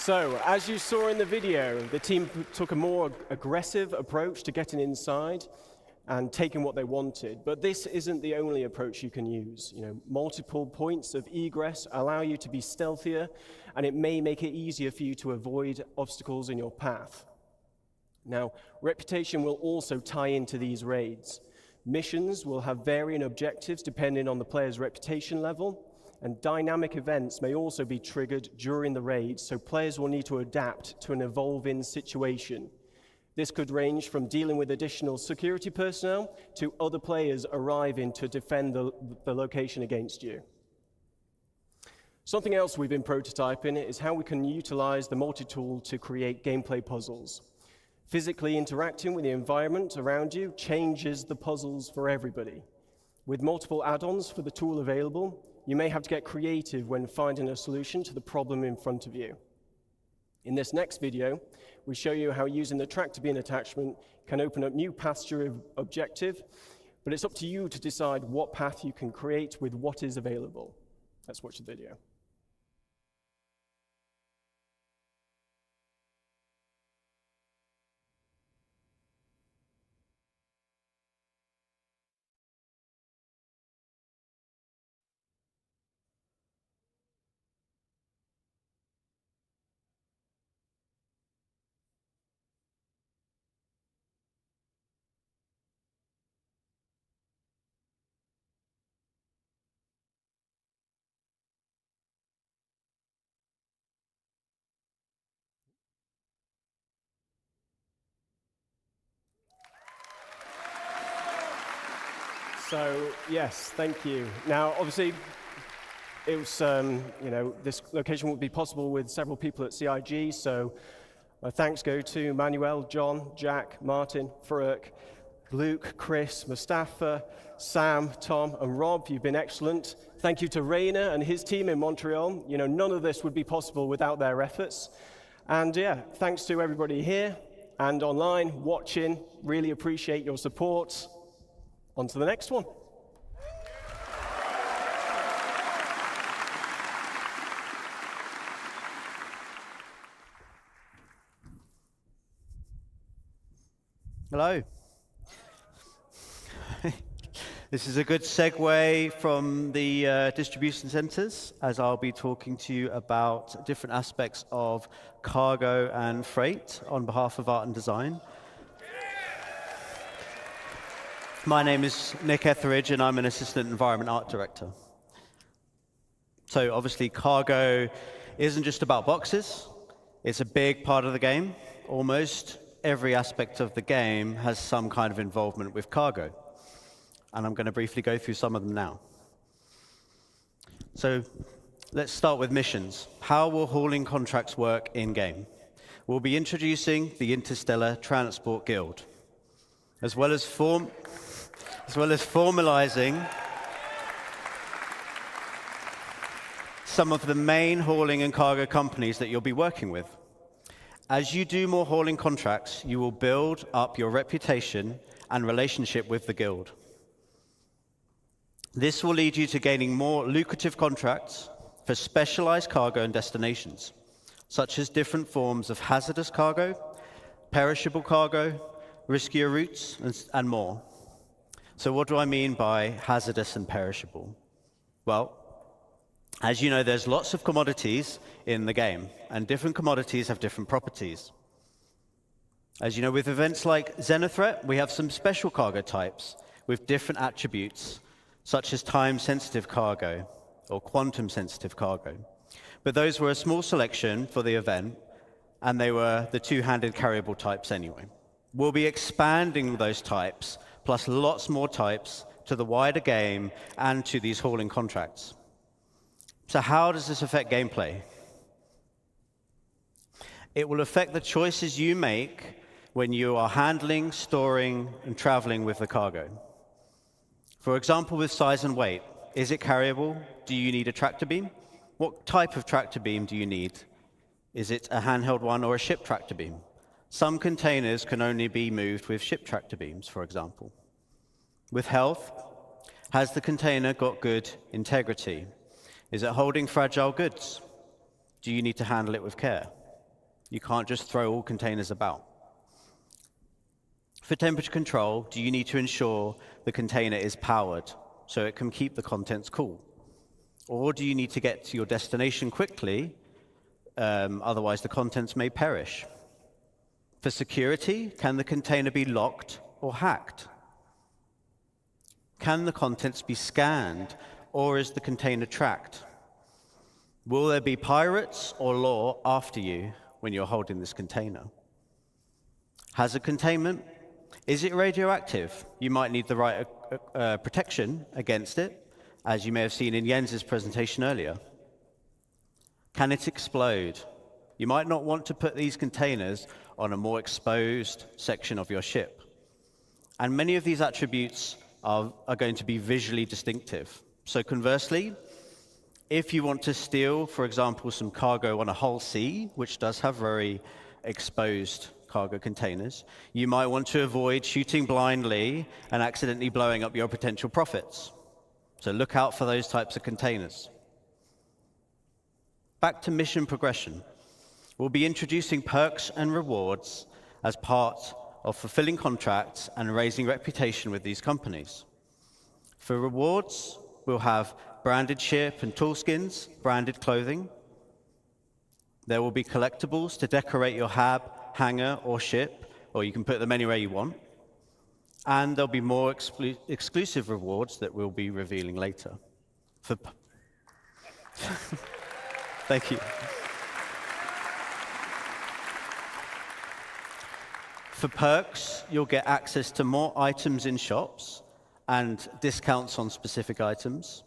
So, as you saw in the video, the team took a more aggressive approach to getting inside and taking what they wanted. But this isn't the only approach you can use. Multiple points of egress allow you to be stealthier, and it may make it easier for you to avoid obstacles in your path. Now, reputation will also tie into these raids. Missions will have varying objectives depending on the player's reputation level, and dynamic events may also be triggered during the raid, so players will need to adapt to an evolving situation. This could range from dealing with additional security personnel to other players arriving to defend the location against you. Something else we've been prototyping is how we can utilize the multi-tool to create gameplay puzzles. Physically interacting with the environment around you changes the puzzles for everybody. With multiple add-ons for the tool available, you may have to get creative when finding a solution to the problem in front of you. In this next video, we show you how using the tractor beam attachment can open up new paths to your objective, but it's up to you to decide what path you can create with what is available. Let's watch the video. So, yes, thank you. Now, obviously, it was, this location would be possible with several people at CIG, so thanks go to Manuel, John, Jack, Martin, Farouk, Luke, Chris, Mustafa, Sam, Tom, and Rob. You've been excellent. Thank you to Rainer and his team in Montreal. None of this would be possible without their efforts. And yeah, thanks to everybody here and online watching. Really appreciate your support. On to the next one. Hello. This is a good segue from the distribution centers, as I'll be talking to you about different aspects of cargo and freight on behalf of Art and Design. My name is Nick Etheridge, and I'm an Assistant Environment Art Director. So obviously, cargo isn't just about boxes. It's a big part of the game. Almost every aspect of the game has some kind of involvement with cargo. And I'm going to briefly go through some of them now. So let's start with missions. How will hauling contracts work in-game? We'll be introducing the Interstellar Transport Guild, as well as formalizing some of the main hauling and cargo companies that you'll be working with. As you do more hauling contracts, you will build up your reputation and relationship with the guild. This will lead you to gaining more lucrative contracts for specialized cargo and destinations, such as different forms of hazardous cargo, perishable cargo, riskier routes, and more. So what do I mean by hazardous and perishable? Well, as you know, there's lots of commodities in the game, and different commodities have different properties. As you know, with events like Xenothreat, we have some special cargo types with different attributes, such as time-sensitive cargo or quantum-sensitive cargo. But those were a small selection for the event, and they were the two-handed carryable types anyway. We'll be expanding those types, plus lots more types, to the wider game and to these hauling contracts. So how does this affect gameplay? It will affect the choices you make when you are handling, storing, and traveling with the cargo. For example, with size and weight. Is it carryable? Do you need a tractor beam? What type of tractor beam do you need? Is it a handheld one or a ship tractor beam? Some containers can only be moved with ship tractor beams, for example. With health, has the container got good integrity? Is it holding fragile goods? Do you need to handle it with care? You can't just throw all containers about. For temperature control, do you need to ensure the container is powered so it can keep the contents cool? Or do you need to get to your destination quickly, otherwise the contents may perish? For security, can the container be locked or hacked? Can the contents be scanned, or is the container tracked? Will there be pirates or law after you when you're holding this container? Hazard containment. Is it radioactive? You might need the right protection against it, as you may have seen in Jens's presentation earlier. Can it explode? You might not want to put these containers on a more exposed section of your ship. And many of these attributes are going to be visually distinctive. So conversely, if you want to steal, for example, some cargo on a hull C, which does have very exposed cargo containers, you might want to avoid shooting blindly and accidentally blowing up your potential profits. So look out for those types of containers. Back to mission progression. We'll be introducing perks and rewards as part of fulfilling contracts and raising reputation with these companies. For rewards, we'll have branded ship and tool skins, branded clothing. There will be collectibles to decorate your hab, hangar, or ship, or you can put them anywhere you want. And there'll be more exclusive rewards that we'll be revealing later. Thank you. For perks, you'll get access to more items in shops and discounts on specific items.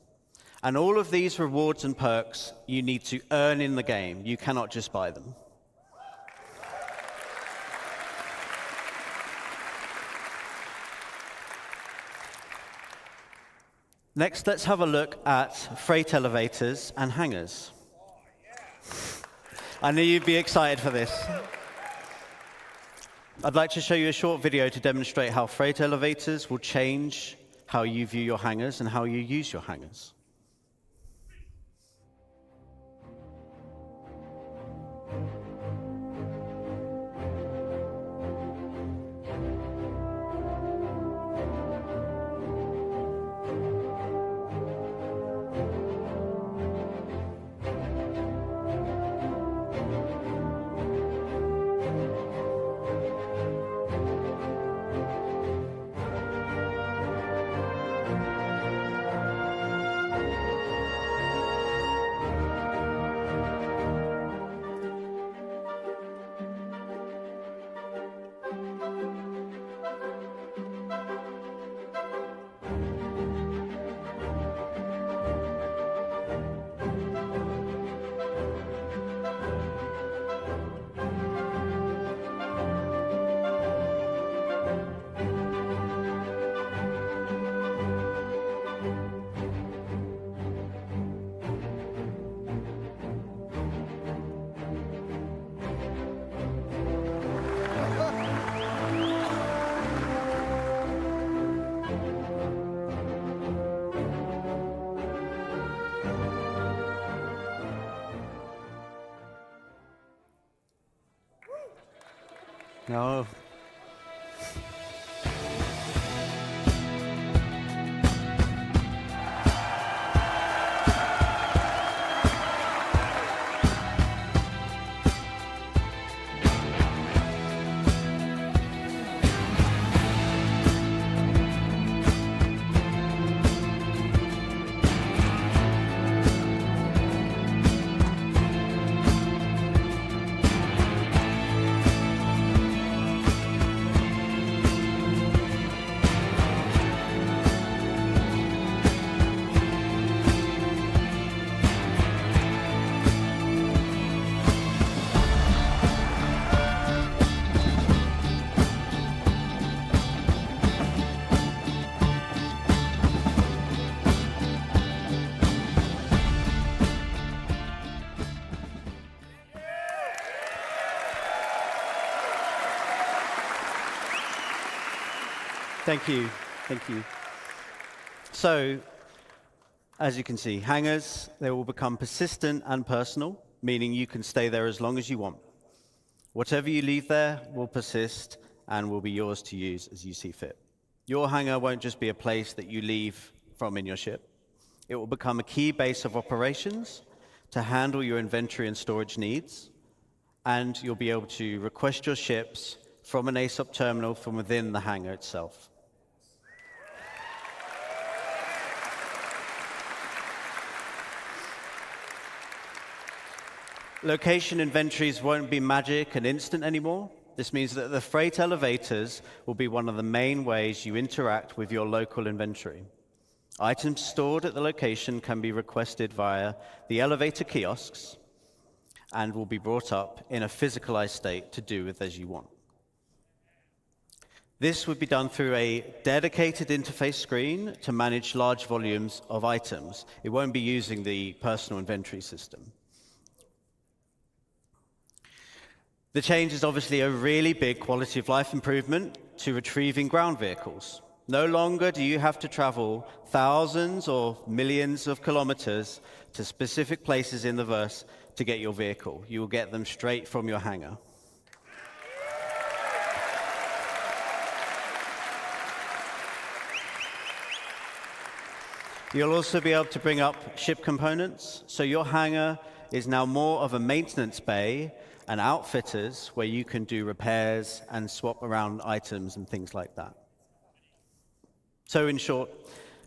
And all of these rewards and perks you need to earn in the game. You cannot just buy them. Next, let's have a look at freight elevators and hangars. I knew you'd be excited for this. I'd like to show you a short video to demonstrate how freight elevators will change how you view your hangars and how you use your hangars. No. Thank you. Thank you. So, as you can see, hangars, they will become persistent and personal, meaning you can stay there as long as you want. Whatever you leave there will persist and will be yours to use as you see fit. Your hangar won't just be a place that you leave from in your ship. It will become a key base of operations to handle your inventory and storage needs, and you'll be able to request your ships from an ASOP terminal from within the hangar itself. Location inventories won't be magic and instant anymore. This means that the freight elevators will be one of the main ways you interact with your local inventory. Items stored at the location can be requested via the elevator kiosks and will be brought up in a physicalized state to do with as you want. This would be done through a dedicated interface screen to manage large volumes of items. It won't be using the personal inventory system. The change is obviously a really big quality of life improvement to retrieving ground vehicles. No longer do you have to travel thousands or millions of kilometers to specific places in the verse to get your vehicle. You will get them straight from your hangar. You'll also be able to bring up ship components, so your hangar is now more of a maintenance bay and outfitters where you can do repairs and swap around items and things like that. So in short,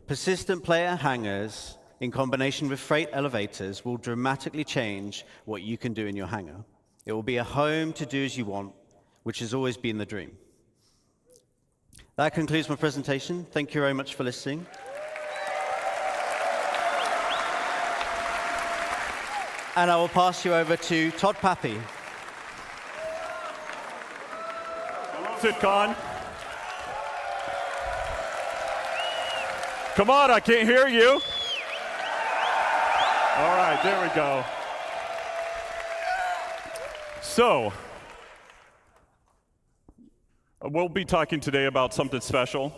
persistent player hangars in combination with freight elevators will dramatically change what you can do in your hangar. It will be a home to do as you want, which has always been the dream. That concludes my presentation. Thank you very much for listening. And I will pass you over to Todd Pappy. CitizenCon. Come on, I can't hear you. All right, there we go. So, we'll be talking today about something special.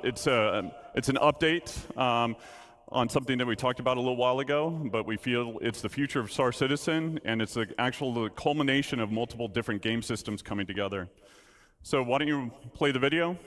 It's an update on something that we talked about a little while ago, but we feel it's the future of Star Citizen, and it's the culmination of multiple different game systems coming together. So why don't you play the video?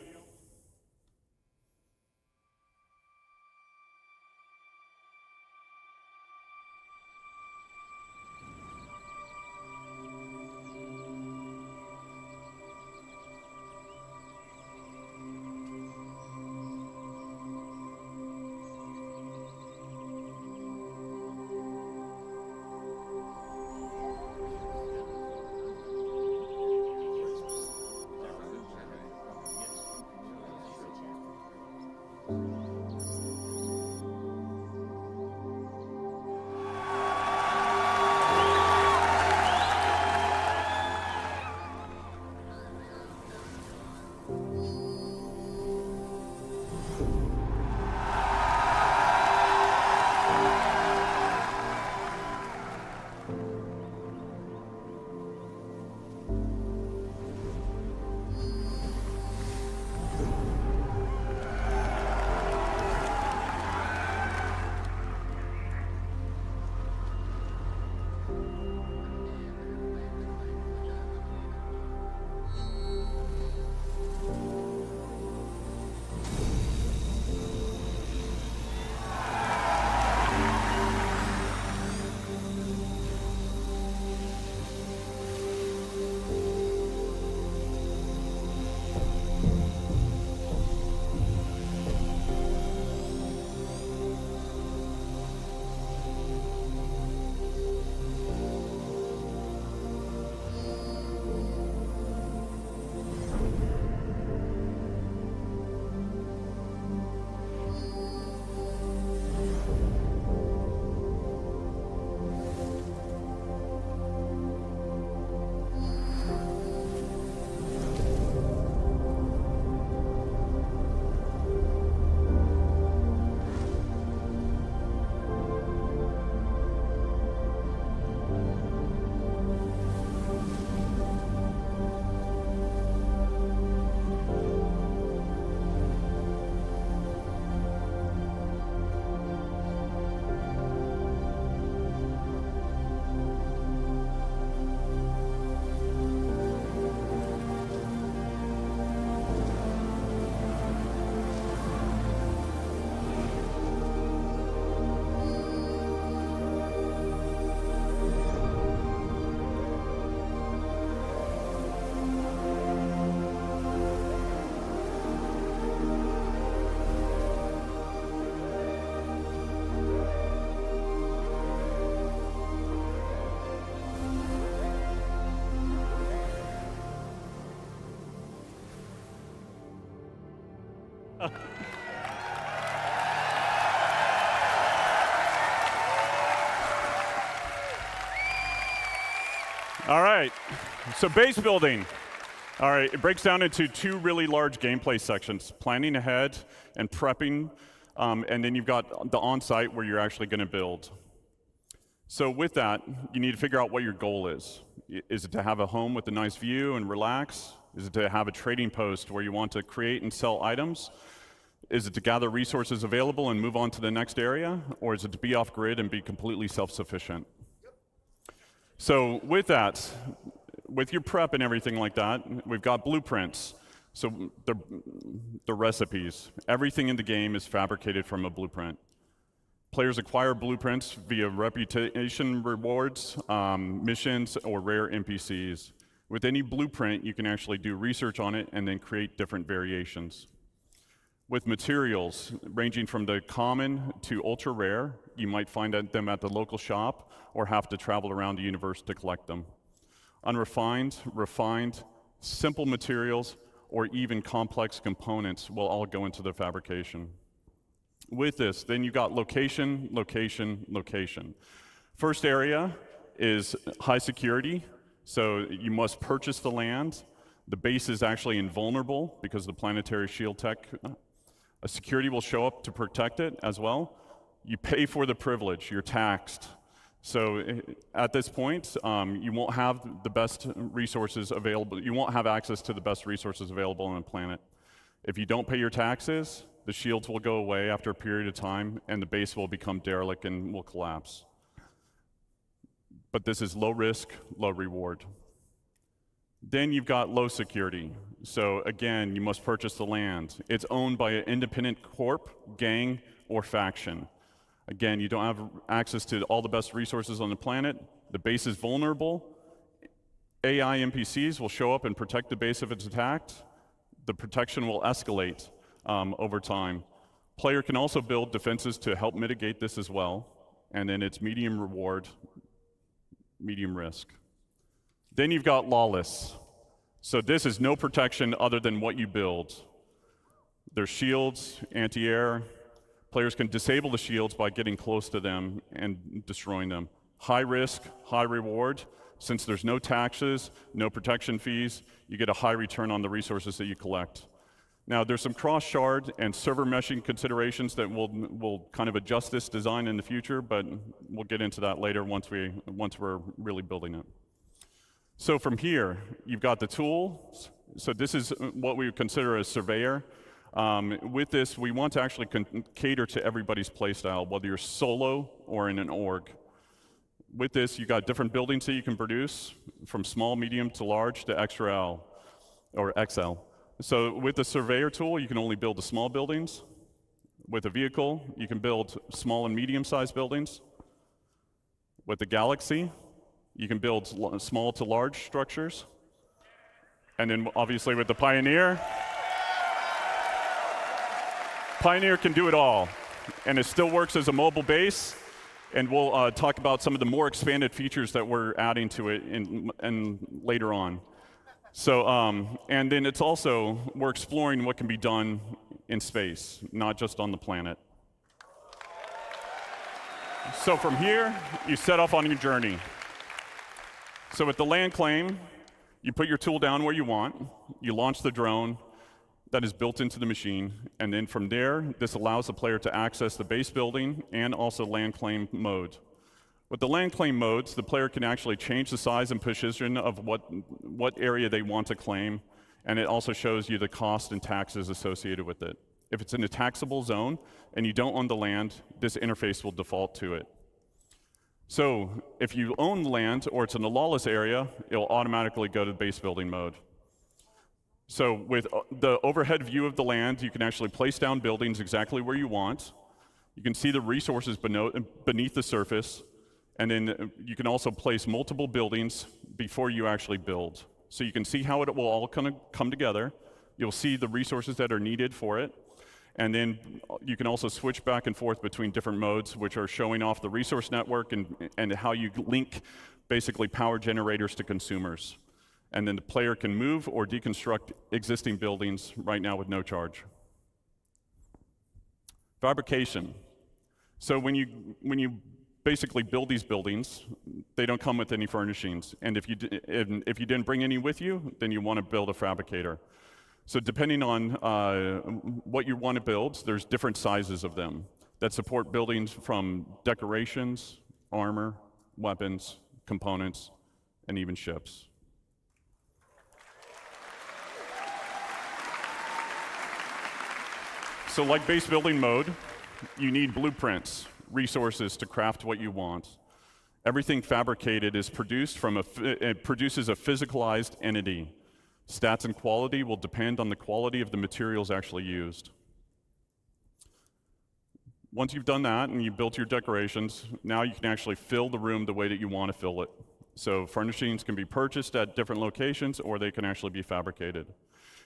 All right, so base building. All right, it breaks down into two really large gameplay sections, planning ahead and prepping, and then you've got the on-site where you're actually gonna build. So with that, you need to figure out what your goal is. Is it to have a home with a nice view and relax? Is it to have a trading post where you want to create and sell items? Is it to gather resources available and move on to the next area? Or is it to be off-grid and be completely self-sufficient? So with that, with your prep and everything like that, we've got blueprints. So the recipes. Everything in the game is fabricated from a blueprint. Players acquire blueprints via reputation rewards, missions, or rare NPCs. With any blueprint, you can actually do research on it and then create different variations. With materials, ranging from the common to ultra rare, you might find them at the local shop or have to travel around the universe to collect them. Unrefined, refined, simple materials, or even complex components will all go into the fabrication. With this, then you've got location, location, location. First area is high security, so you must purchase the land. The base is actually invulnerable because of the planetary shield tech. A security will show up to protect it as well. You pay for the privilege, you're taxed. So at this point, you won't have the best resources available. You won't have access to the best resources available on the planet. If you don't pay your taxes, the shields will go away after a period of time, and the base will become derelict and will collapse. But this is low risk, low reward. Then you've got low security. So again, you must purchase the land. It's owned by an independent corp, gang, or faction. Again, you don't have access to all the best resources on the planet. The base is vulnerable. AI NPCs will show up and protect the base if it's attacked. The protection will escalate over time. Player can also build defenses to help mitigate this as well. And then it's medium reward, medium risk. Then you've got lawless. So this is no protection other than what you build. There's shields, anti-air. Players can disable the shields by getting close to them and destroying them. High risk, high reward. Since there's no taxes, no protection fees, you get a high return on the resources that you collect. Now, there's some cross-shard and server meshing considerations that will kind of adjust this design in the future, but we'll get into that later once we're really building it. So from here, you've got the tools. So this is what we would consider a surveyor. With this, we want to actually cater to everybody's playstyle, whether you're solo or in an org. With this, you've got different buildings that you can produce, from small, medium to large to XL or XL. So with the surveyor tool, you can only build the small buildings. With a vehicle, you can build small and medium-sized buildings. With the Galaxy, you can build small to large structures. And then obviously with the Pioneer, Pioneer can do it all. And it still works as a mobile base. And we'll talk about some of the more expanded features that we're adding to it in later on. So, and then it's also, we're exploring what can be done in space, not just on the planet. So from here, you set off on your journey. So with the land claim, you put your tool down where you want, you launch the drone that is built into the machine, and then from there, this allows the player to access the base building and also land claim mode. With the land claim modes, the player can actually change the size and position of what area they want to claim, and it also shows you the cost and taxes associated with it. If it's in a taxable zone and you don't own the land, this interface will default to it. So if you own the land or it's in a lawless area, it'll automatically go to base building mode. So with the overhead view of the land, you can actually place down buildings exactly where you want. You can see the resources beneath the surface, and then you can also place multiple buildings before you actually build. So you can see how it will all kind of come together. You'll see the resources that are needed for it. And then you can also switch back and forth between different modes, which are showing off the resource network and how you link basically power generators to consumers. And then the player can move or deconstruct existing buildings right now with no charge. Fabrication. So when you basically build these buildings, they don't come with any furnishings. And if you didn't bring any with you, then you want to build a fabricator. So depending on what you want to build, there's different sizes of them that support buildings from decorations, armor, weapons, components, and even ships. So like base building mode, you need blueprints, resources to craft what you want. Everything fabricated is produced from it produces a physicalized entity. Stats and quality will depend on the quality of the materials actually used. Once you've done that and you've built your decorations, now you can actually fill the room the way that you want to fill it. So furnishings can be purchased at different locations, or they can actually be fabricated.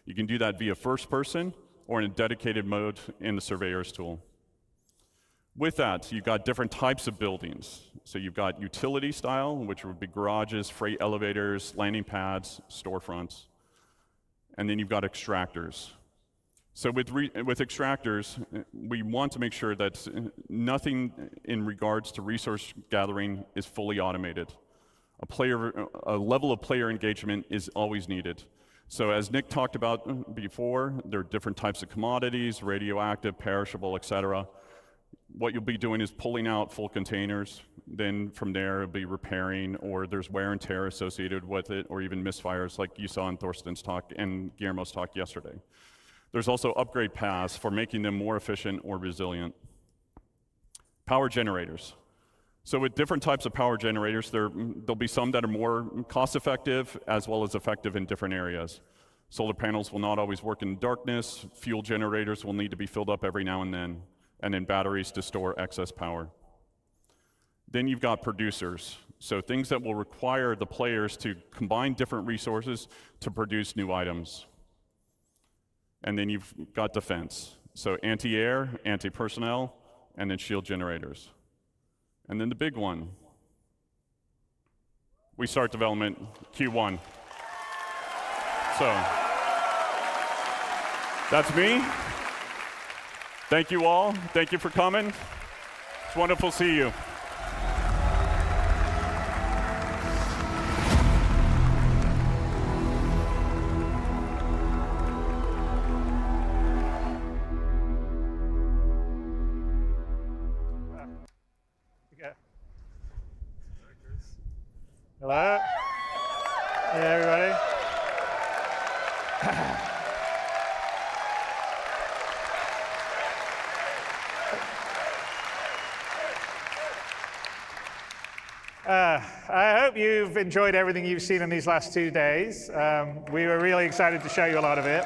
You can do that via first person or in a dedicated mode in the Surveyor's tool. With that, you've got different types of buildings. So you've got utility style, which would be garages, freight elevators, landing pads, storefronts. And then you've got extractors. So with extractors, we want to make sure that nothing in regards to resource gathering is fully automated. A level of player engagement is always needed. So as Nick talked about before, there are different types of commodities, radioactive, perishable, et cetera. What you'll be doing is pulling out full containers. Then from there, it'll be repairing, or there's wear and tear associated with it, or even misfires like you saw in Thorsten's talk and Guillermo's talk yesterday. There's also upgrade paths for making them more efficient or resilient. Power generators. So with different types of power generators, there'll be some that are more cost-effective as well as effective in different areas. Solar panels will not always work in darkness. Fuel generators will need to be filled up every now and then batteries to store excess power. Then you've got producers. So things that will require the players to combine different resources to produce new items. And then you've got defense. So anti-air, anti-personnel, and then shield generators. And then the big one. We start development Q1. So that's me. Thank you all. Thank you for coming. It's wonderful to see you. Hello. Hey, everybody. I hope you've enjoyed everything you've seen in these last 2 days. We were really excited to show you a lot of it.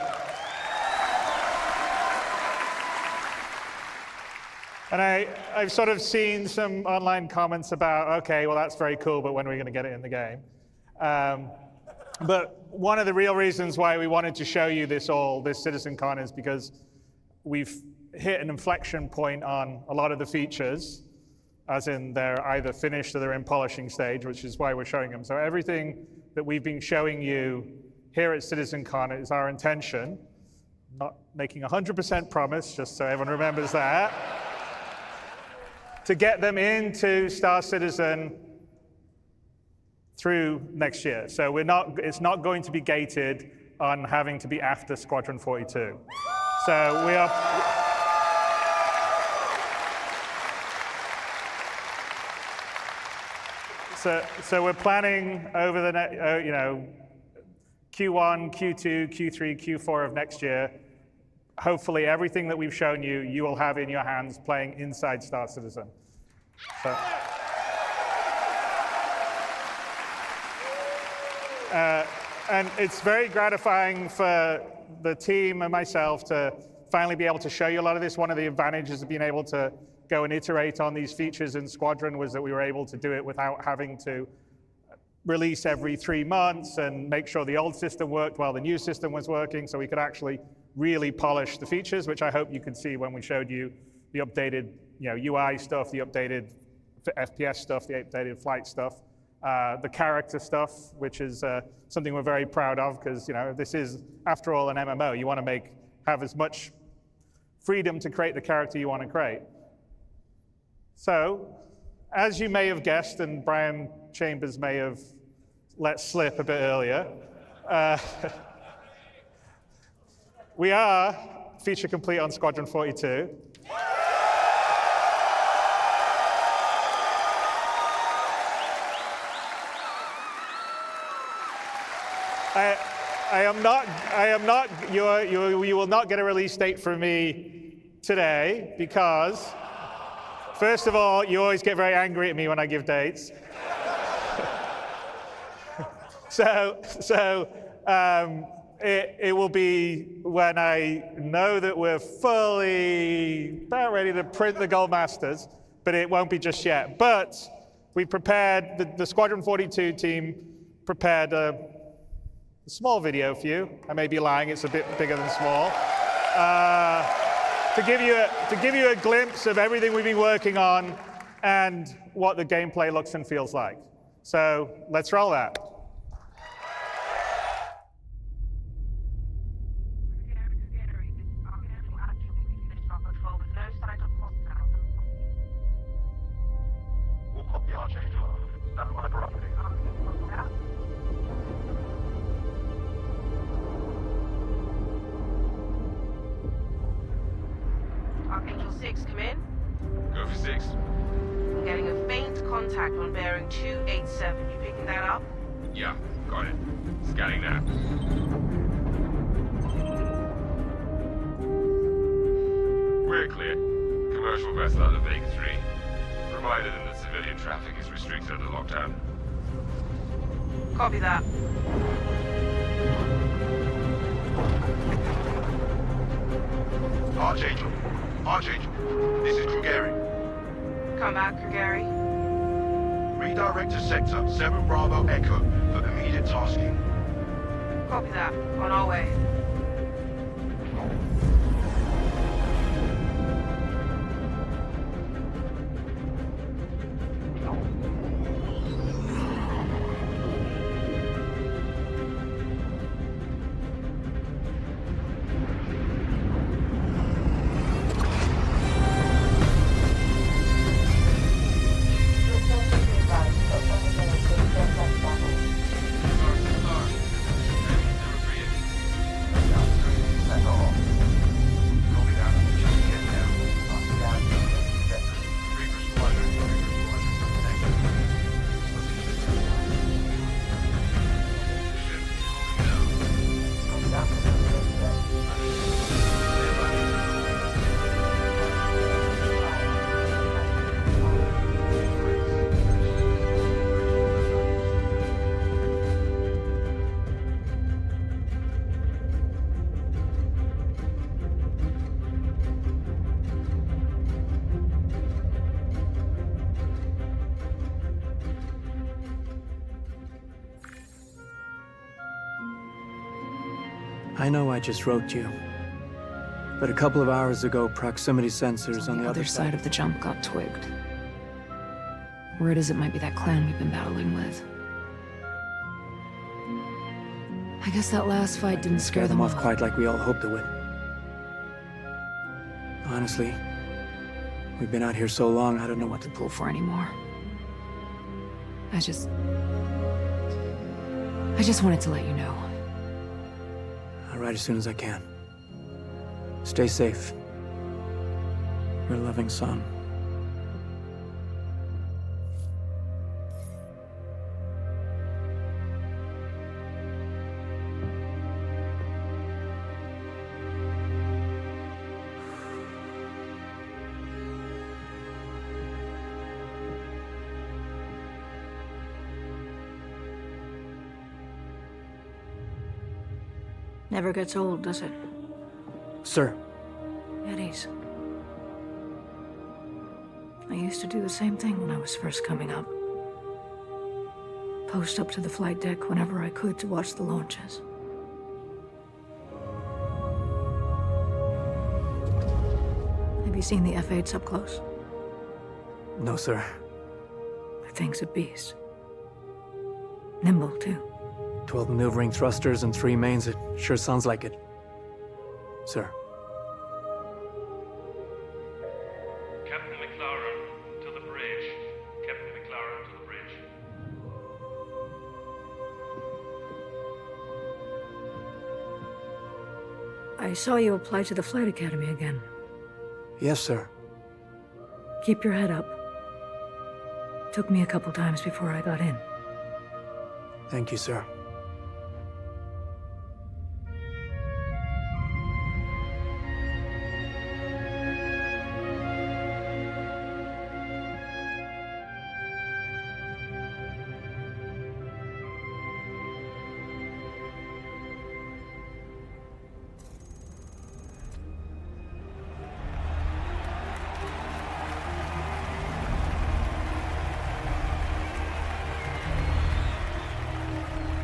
And I've sort of seen some online comments about, okay, well, that's very cool, but when are we going to get it in the game? But one of the real reasons why we wanted to show you this CitizenCon is because we've hit an inflection point on a lot of the features, as in they're either finished or they're in polishing stage, which is why we're showing them. So everything that we've been showing you here at CitizenCon is our intention, not making 100% promise, just so everyone remembers that, to get them into Star Citizen through next year. So it's not going to be gated on having to be after Squadron 42. So we are. So we're planning over the Q1, Q2, Q3, Q4 of next year. Hopefully, everything that we've shown you, you will have in your hands playing inside Star Citizen. So, and it's very gratifying for the team and myself to finally be able to show you a lot of this. One of the advantages of being able to go and iterate on these features in Squadron was that we were able to do it without having to release every 3 months and make sure the old system worked while the new system was working, so we could actually really polish the features, which I hope you could see when we showed you the updated UI stuff, the updated FPS stuff, the updated flight stuff, the character stuff, which is something we're very proud of because this is, after all, an MMO. You want to have as much freedom to create the character you want to create. So, as you may have guessed, and Brian Chambers may have let slip a bit earlier, we are feature complete on Squadron 42. You will not get a release date from me today because, first of all, you always get very angry at me when I give dates. It will be when I know that we're fully about ready to print the Gold Masters, but it won't be just yet. But we prepared, the Squadron 42 team prepared a small video for you. I may be lying, it's a bit bigger than small. To give you a glimpse of everything we've been working on and what the gameplay looks and feels like. So let's roll that. Archangel 6, come in. Go for 6. I'm getting a faint contact on bearing 287. You picking that up? Yeah, got it. Scanning now. We're clear. Commercial vessel out of Vegas 3. Provided that civilian traffic is restricted under lockdown. Copy that. Archangel, this is Krugeri. Come back, Krugeri. Redirect to sector 7 Bravo Echo for immediate tasking. Copy that. On our way. I know I just wrote you, but a couple of hours ago, proximity sensors on the other side of the jump got twigged. Word is it might be that clan we've been battling with. I guess that last fight didn't scare them off off. quite like we all hoped it would. Honestly, we've been out here so long, I don't know what to Pull for anymore. I just wanted to let you know. I'll write as soon as I can. Stay safe. Your loving son. Never gets old, does it? Sir. Eddies. I used to do the same thing when I was first coming up. Post up to the flight deck whenever I could to watch the launches. Have you seen the F-8s up close? No, sir. The thing's a beast. Nimble, too. 12 maneuvering thrusters and 3 mains. It sure sounds like it. Sir. I saw you apply to the Flight Academy again. Yes, sir. Keep your head up. Took me a couple times before I got in. Thank you, sir.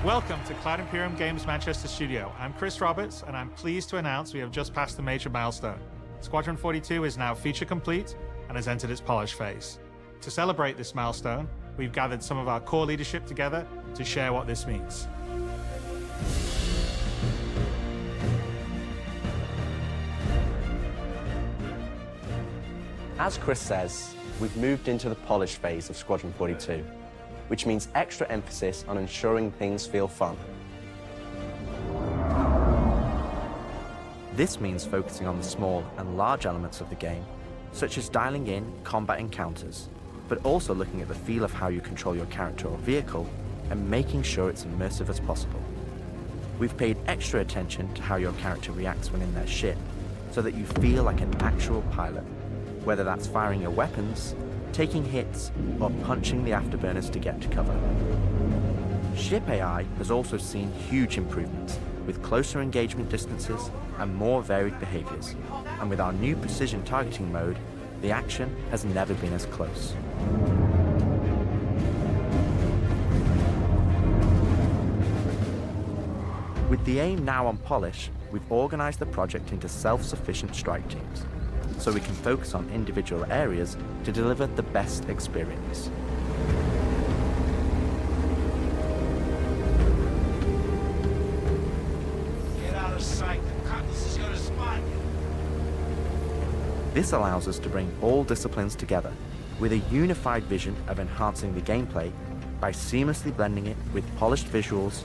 Welcome to Cloud Imperium Games Manchester Studio. I'm Chris Roberts, and I'm pleased to announce we have just passed a major milestone. Squadron 42 is now feature complete and has entered its polish phase. To celebrate this milestone, we've gathered some of our core leadership together to share what this means. As Chris says, we've moved into the polish phase of Squadron 42, which means extra emphasis on ensuring things feel fun. This means focusing on the small and large elements of the game, such as dialing in combat encounters, but also looking at the feel of how you control your character or vehicle and making sure it's immersive as possible. We've paid extra attention to how your character reacts when in their ship, so that you feel like an actual pilot, whether that's firing your weapons, taking hits, or punching the afterburners to get to cover. Ship AI has also seen huge improvements, with closer engagement distances and more varied behaviors. And with our new precision targeting mode, the action has never been as close. With the aim now on polish, we've organized the project into self-sufficient strike teams, so we can focus on individual areas to deliver the best experience. Get out of sight. The Cutlass is going to spot you. This allows us to bring all disciplines together with a unified vision of enhancing the gameplay by seamlessly blending it with polished visuals,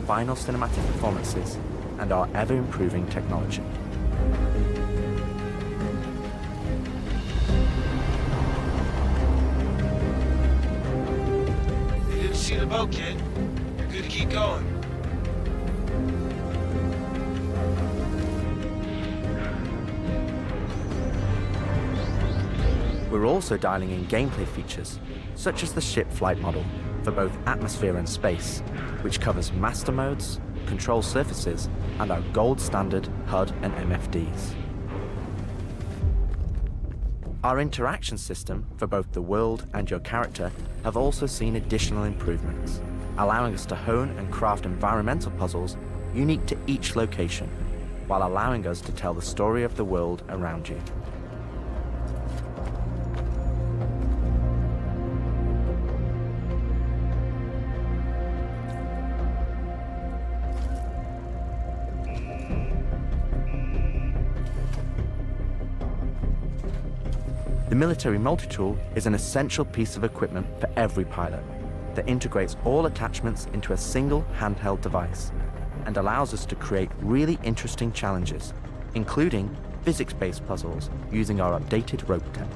final cinematic performances, and our ever-improving technology. You didn't see the boat, kid. You're good to keep going. We're also dialing in gameplay features, such as the ship flight model for both atmosphere and space, which covers master modes, control surfaces, and our gold standard HUD and MFDs. Our interaction system for both the world and your character have also seen additional improvements, allowing us to hone and craft environmental puzzles unique to each location, while allowing us to tell the story of the world around you. The military multi-tool is an essential piece of equipment for every pilot that integrates all attachments into a single handheld device and allows us to create really interesting challenges, including physics-based puzzles using our updated rope tech.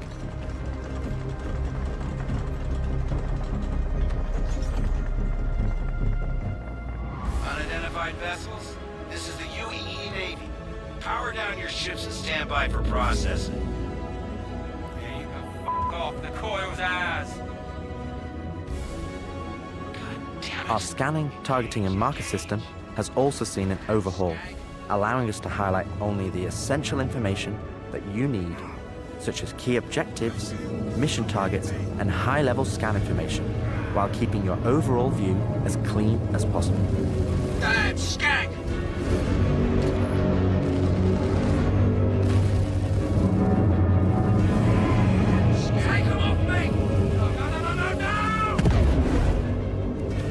Unidentified vessels, this is the UEE Navy. Power down your ships and stand by for processing. Off the coil's ass. Our scanning, targeting, and marker system has also seen an overhaul, allowing us to highlight only the essential information that you need, such as key objectives, mission targets, and high-level scan information, while keeping your overall view as clean as possible. Damn skank!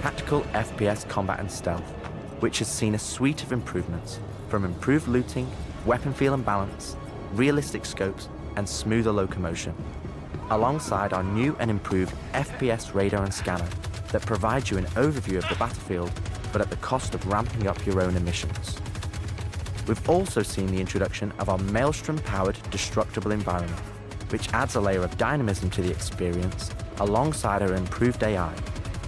Tactical FPS combat and stealth, which has seen a suite of improvements, from improved looting, weapon feel and balance, realistic scopes, and smoother locomotion, alongside our new and improved FPS radar and scanner that provides you an overview of the battlefield, but at the cost of ramping up your own emissions. We've also seen the introduction of our Maelstrom-powered destructible environment, which adds a layer of dynamism to the experience alongside our improved AI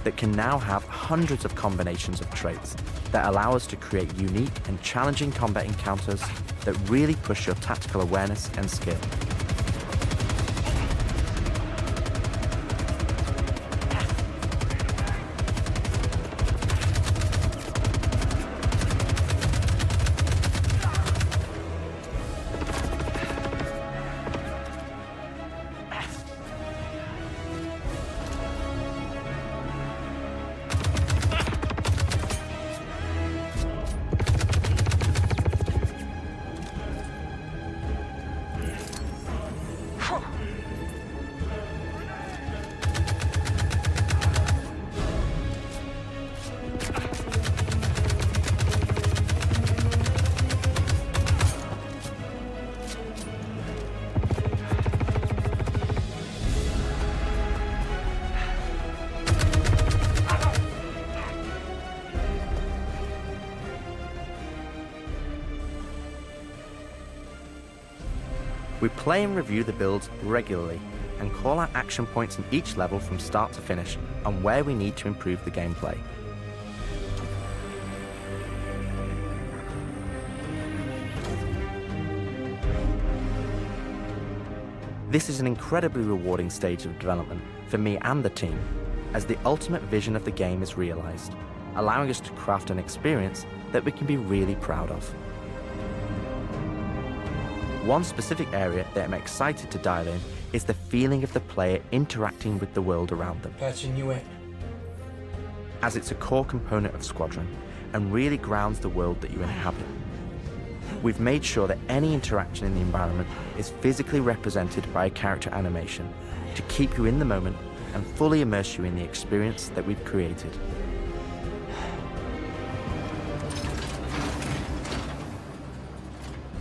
that can now have hundreds of combinations of traits that allow us to create unique and challenging combat encounters that really push your tactical awareness and skill. We play and review the builds regularly and call out action points in each level from start to finish and where we need to improve the gameplay. This is an incredibly rewarding stage of development for me and the team, as the ultimate vision of the game is realized, allowing us to craft an experience that we can be really proud of. One specific area that I'm excited to dial in is the feeling of the player interacting with the world around them. Patching you in. As it's a core component of Squadron and really grounds the world that you inhabit. We've made sure that any interaction in the environment is physically represented by a character animation to keep you in the moment and fully immerse you in the experience that we've created.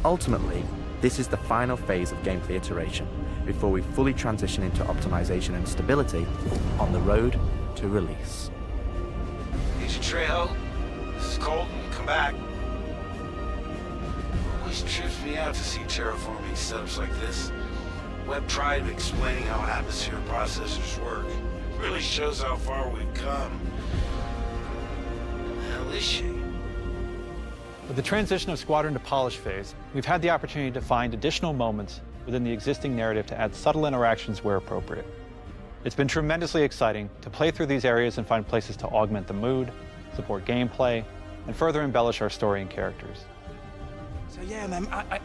Ultimately, this is the final phase of gameplay iteration before we fully transition into optimization and stability on the road to release. Here's your trail. This is Colton. Come back. Always trips me out to see terraforming setups like this. Web tried explaining how atmosphere processors work. Really shows how far we've come. What the hell is she? With the transition of Squadron to polish phase, we've had the opportunity to find additional moments within the existing narrative to add subtle interactions where appropriate. It's been tremendously exciting to play through these areas and find places to augment the mood, support gameplay, and further embellish our story and characters. So yeah, man, I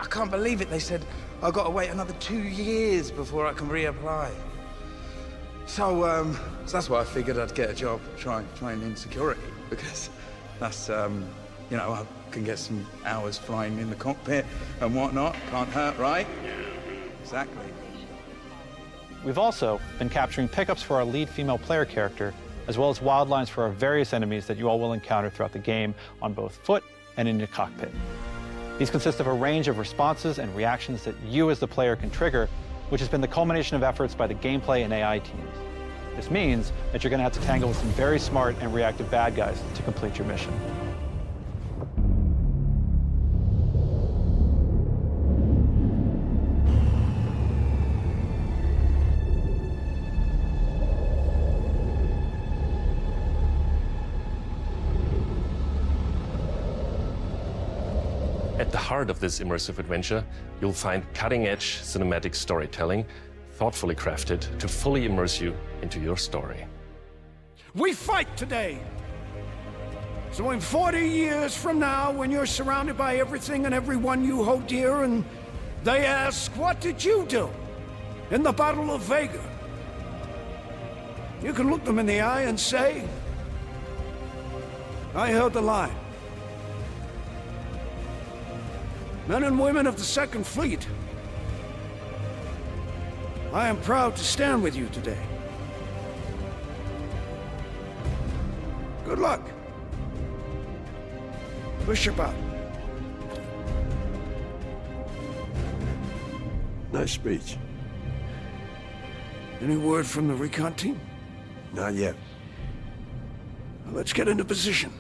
can't believe it. They said I've got to wait another 2 years before I can reapply. So that's why I figured I'd get a job trying in security, because that's, you know, I can get some hours flying in the cockpit and whatnot. Can't hurt, right? Exactly. We've also been capturing pickups for our lead female player character, as well as wildlines for our various enemies that you all will encounter throughout the game on both foot and in your cockpit. These consist of a range of responses and reactions that you as the player can trigger, which has been the culmination of efforts by the gameplay and AI teams. This means that you're going to have to tangle with some very smart and reactive bad guys to complete your mission. At the heart of this immersive adventure, you'll find cutting-edge cinematic storytelling, thoughtfully crafted to fully immerse you into your story. We fight today! So in 40 years from now, when you're surrounded by everything and everyone you hold dear, and they ask, what did you do in the Battle of Vega? You can look them in the eye and say, I held the line. Men and women of the Second Fleet, I am proud to stand with you today. Good luck. Push your button. Nice speech. Any word from the recon team? Not yet. Well, let's get into position.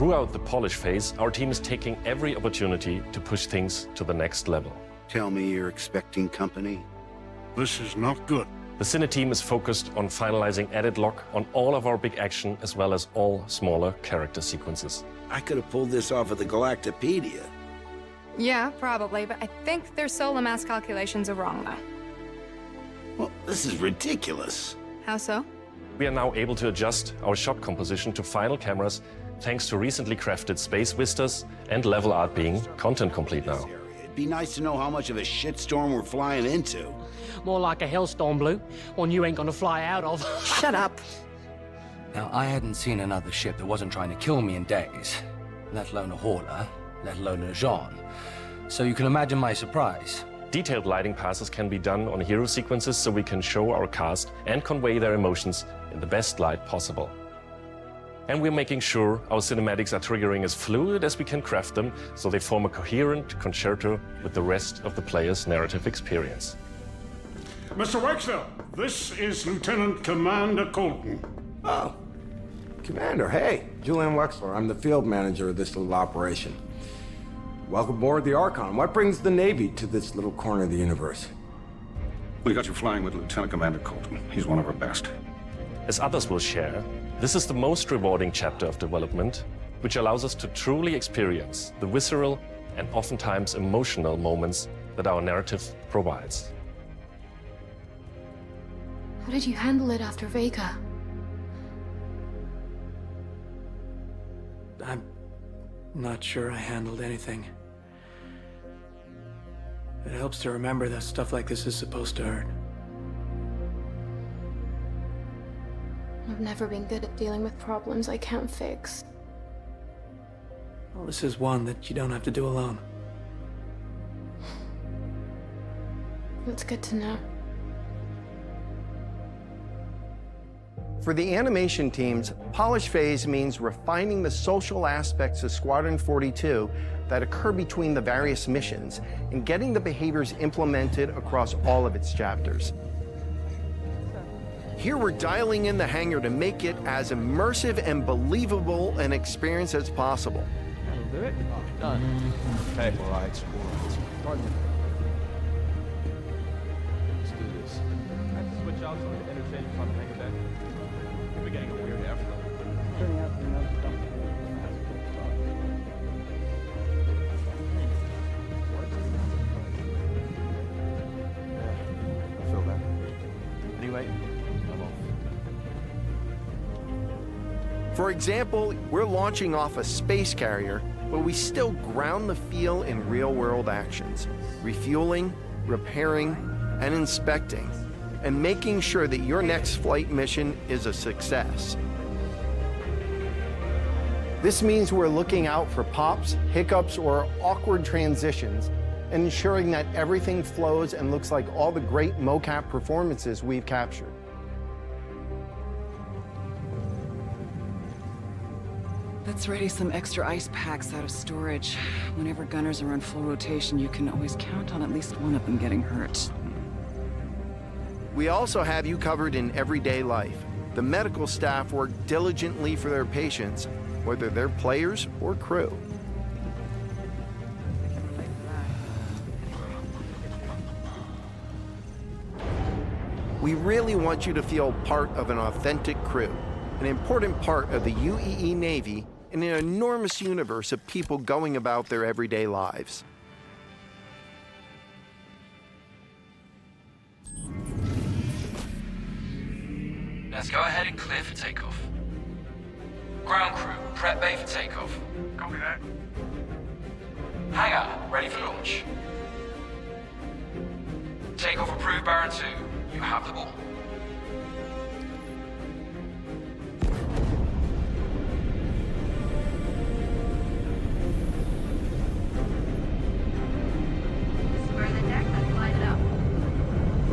Throughout the polish phase, our team is taking every opportunity to push things to the next level. Tell me you're expecting company? This is not good. The Cine team is focused on finalizing edit lock on all of our big action as well as all smaller character sequences. I could have pulled this off at the Galactopedia. Yeah, probably, but I think their solar mass calculations are wrong, though. Well, this is ridiculous. How so? We are now able to adjust our shot composition to final cameras thanks to recently crafted space vistas and level art being content complete now. It'd be nice to know how much of a shitstorm we're flying into. More like a hellstorm, Blue. One you ain't gonna fly out of. Shut up. Now, I hadn't seen another ship that wasn't trying to kill me in days, let alone a hauler, let alone a Jean. So you can imagine my surprise. Detailed lighting passes can be done on hero sequences so we can show our cast and convey their emotions in the best light possible. And we're making sure our cinematics are triggering as fluid as we can craft them so they form a coherent concerto with the rest of the player's narrative experience. Mr. Wexler, this is Lieutenant Commander Colton. Oh, Commander, hey. Julian Wexler, I'm the field manager of this little operation. Welcome aboard the Archon. What brings the Navy to this little corner of the universe? We got you flying with Lieutenant Commander Colton. He's one of our best. As others will share, this is the most rewarding chapter of development, which allows us to truly experience the visceral and oftentimes emotional moments that our narrative provides. How did you handle it after Vega? I'm not sure I handled anything. It helps to remember that stuff like this is supposed to hurt. I've never been good at dealing with problems I can't fix. Well, this is one that you don't have to do alone. That's good to know. For the animation teams, polish phase means refining the social aspects of Squadron 42 that occur between the various missions and getting the behaviors implemented across all of its chapters. Here we're dialing in the hangar to make it as immersive and believable an experience as possible. That'll do it. Done. Okay, all right. Let's do this. I have to switch out so I can interchange on the hangar deck. We're getting a weird airflow. Turning out to another stuff. Yeah, I feel that. Anyway, I'm off. For example, we're launching off a space carrier, but we still ground the feel in real-world actions, refueling, repairing, and inspecting, and making sure that your next flight mission is a success. This means we're looking out for pops, hiccups, or awkward transitions, and ensuring that everything flows and looks like all the great mocap performances we've captured. Let's ready some extra ice packs out of storage. Whenever gunners are on full rotation, you can always count on at least one of them getting hurt. We also have you covered in everyday life. The medical staff work diligently for their patients, whether they're players or crew. We really want you to feel part of an authentic crew, an important part of the UEE Navy in an enormous universe of people going about their everyday lives. Let's go ahead and clear for takeoff. Ground crew, prep bay for takeoff. Copy that. Hangar, ready for launch. Takeoff approved, Baron 2. You have the ball.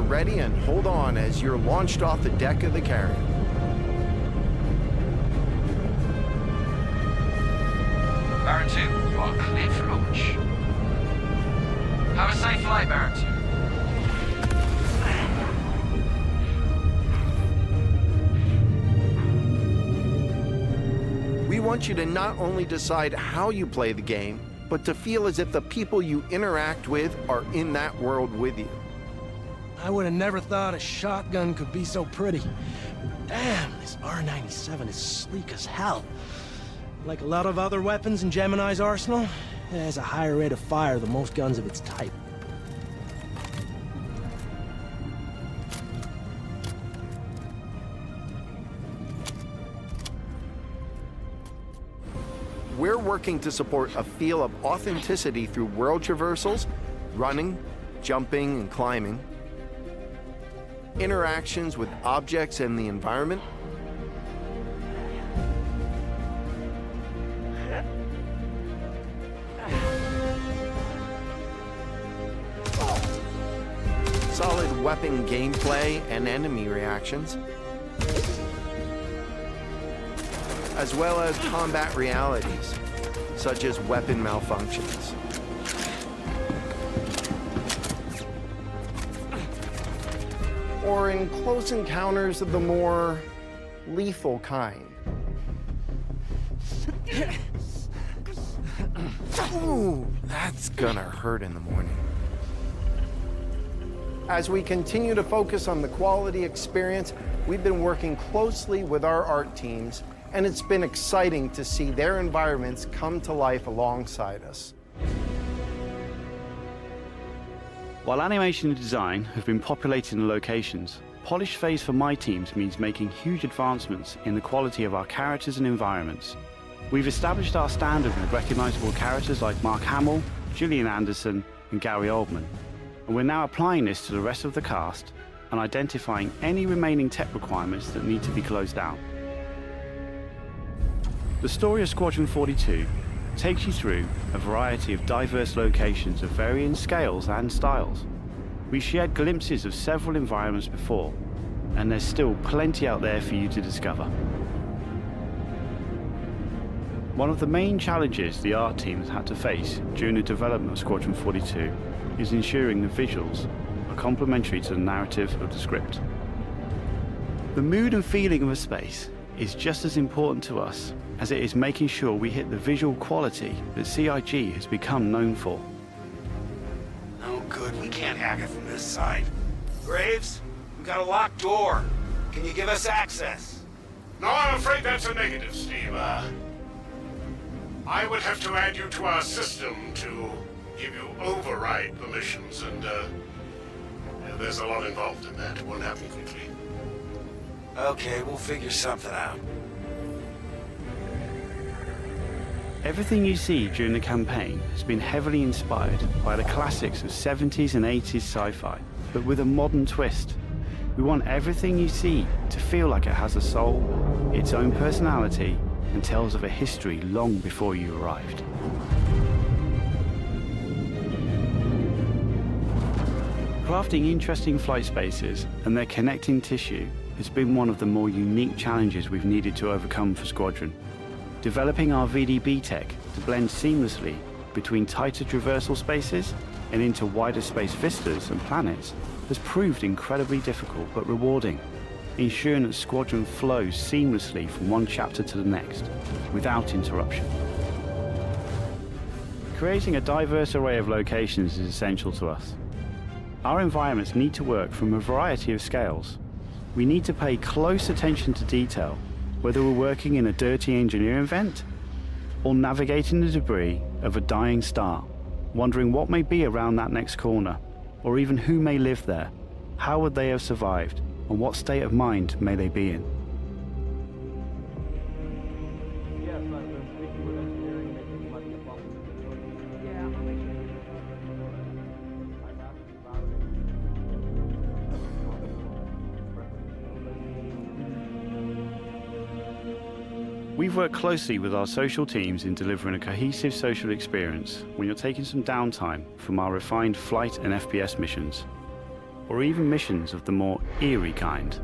Ready and hold on as you're launched off the deck of the carrier. Baron 2, you are cleared for launch. Have a safe flight, Baron 2. We We want you to not only decide how you play the game, but to feel as if the people you interact with are in that world with you. I would have never thought a shotgun could be so pretty. Damn, this R97 is sleek as hell. Like a lot of other weapons in Gemini's arsenal, it has a higher rate of fire than most guns of its type. We're working to support a feel of authenticity through world traversals, running, jumping, and climbing, interactions with objects and the environment, solid weapon gameplay and enemy reactions, as well as combat realities, such as weapon malfunctions. Or in close encounters of the more lethal kind. Ooh, that's gonna hurt in the morning. As we continue to focus on the quality experience, we've been working closely with our art teams, and it's been exciting to see their environments come to life alongside us. While animation and design have been populating the locations, polish phase for my teams means making huge advancements in the quality of our characters and environments. We've established our standard with recognizable characters like Mark Hamill, Gillian Anderson, and Gary Oldman, and we're now applying this to the rest of the cast and identifying any remaining tech requirements that need to be closed down. The story of Squadron 42 takes you through a variety of diverse locations of varying scales and styles. We shared glimpses of several environments before, and there's still plenty out there for you to discover. One of the main challenges the art team has had to face during the development of Squadron 42 is ensuring the visuals are complementary to the narrative of the script. The mood and feeling of a space is just as important to us as it is making sure we hit the visual quality that CIG has become known for. No good, we can't hack it from this side. Graves, we got a locked door. Can you give us access? No, I'm afraid that's a negative, Steve. I would have to add you to our system to give you override permissions, and there's a lot involved in that. It won't happen quickly. Okay, we'll figure something out. Everything you see during the campaign has been heavily inspired by the classics of 70s and 80s sci-fi, but with a modern twist. We want everything you see to feel like it has a soul, its own personality, and tells of a history long before you arrived. Crafting interesting flight spaces and their connecting tissue has been one of the more unique challenges we've needed to overcome for Squadron. Developing our VDB tech to blend seamlessly between tighter traversal spaces and into wider space vistas and planets has proved incredibly difficult but rewarding, ensuring that Squadron flows seamlessly from one chapter to the next, without interruption. Creating a diverse array of locations is essential to us. Our environments need to work from a variety of scales. We need to pay close attention to detail, whether we're working in a dirty engineering vent or navigating the debris of a dying star, wondering what may be around that next corner, or even who may live there, how would they have survived, and what state of mind may they be in. We've worked closely with our social teams in delivering a cohesive social experience when you're taking some downtime from our refined flight and FPS missions, or even missions of the more eerie kind.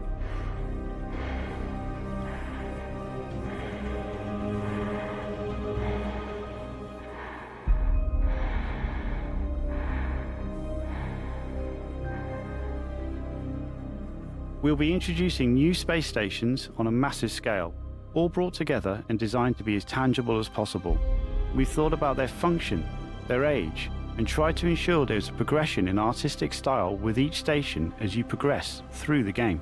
We'll be introducing new space stations on a massive scale, all brought together and designed to be as tangible as possible. We've thought about their function, their age, and tried to ensure there's a progression in artistic style with each station as you progress through the game.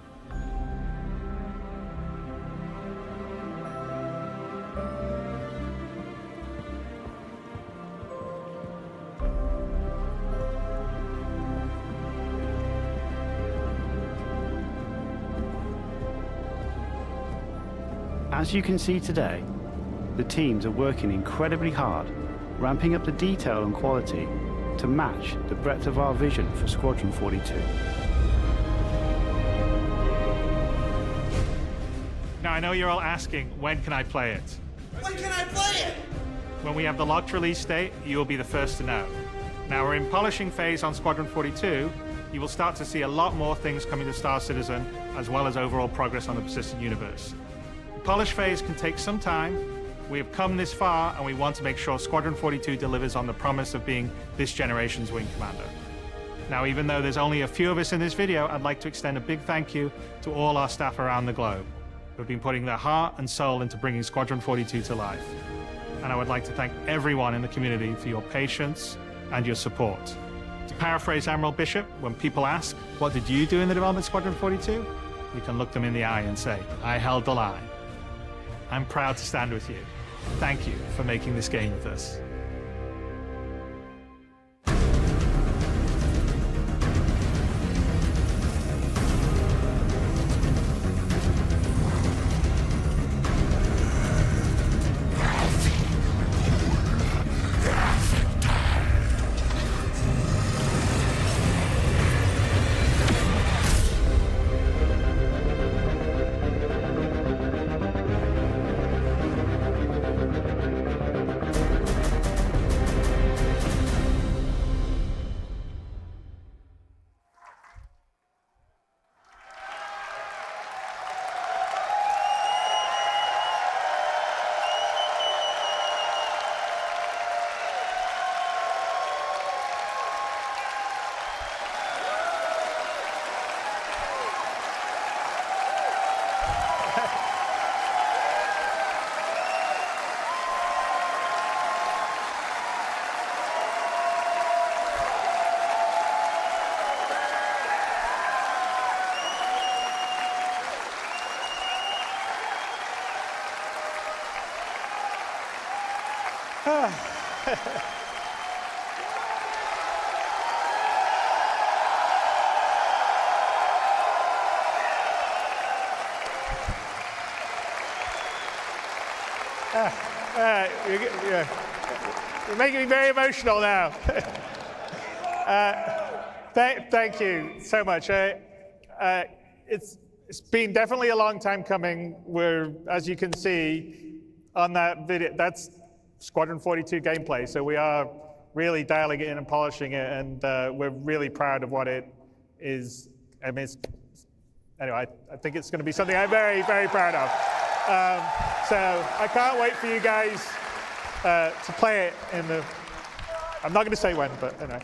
As you can see today, the teams are working incredibly hard, ramping up the detail and quality to match the breadth of our vision for Squadron 42. Now, I know you're all asking, when can I play it? When can I play it? When we have the locked release date, you will be the first to know. Now, we're in polishing phase on Squadron 42. You will start to see a lot more things coming to Star Citizen, as well as overall progress on the persistent universe. The polish phase can take some time. We have come this far, and we want to make sure Squadron 42 delivers on the promise of being this generation's wing commander. Now, even though there's only a few of us in this video, I'd like to extend a big thank you to all our staff around the globe who have been putting their heart and soul into bringing Squadron 42 to life. And I would like to thank everyone in the community for your patience and your support. To paraphrase Admiral Bishop, when people ask, what did you do in the development of Squadron 42? You can look them in the eye and say, I held the line. I'm proud to stand with you. Thank you for making this game with us. You're making me very emotional now. Thank you so much. It's been definitely a long time coming. As you can see on that video, that's Squadron 42 gameplay. So we are really dialing it in and polishing it, and we're really proud of what it is. I mean, anyway, I think it's going to be something I'm very, very proud of. So I can't wait for you guys to play it in the... I'm not going to say when, but anyway.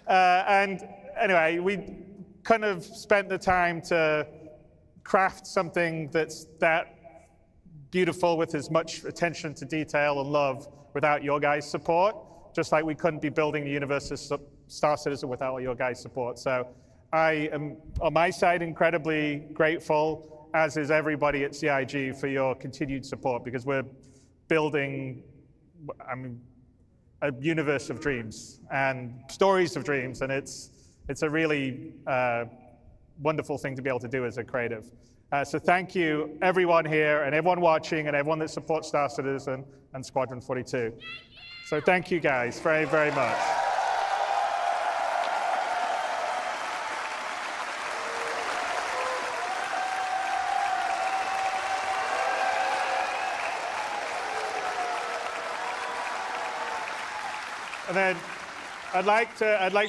And anyway, we kind of spent the time to craft something that's that beautiful with as much attention to detail and love without your guys' support, just like we couldn't be building the universe of Star Citizen without your guys' support. So I am, on my side, incredibly grateful, as is everybody at CIG, for your continued support, because we're building, I mean, a universe of dreams and stories of dreams, and it's a really wonderful thing to be able to do as a creative. So thank you, everyone here, and everyone watching, and everyone that supports Star Citizen and Squadron 42. So thank you guys very, very much. And then I'd like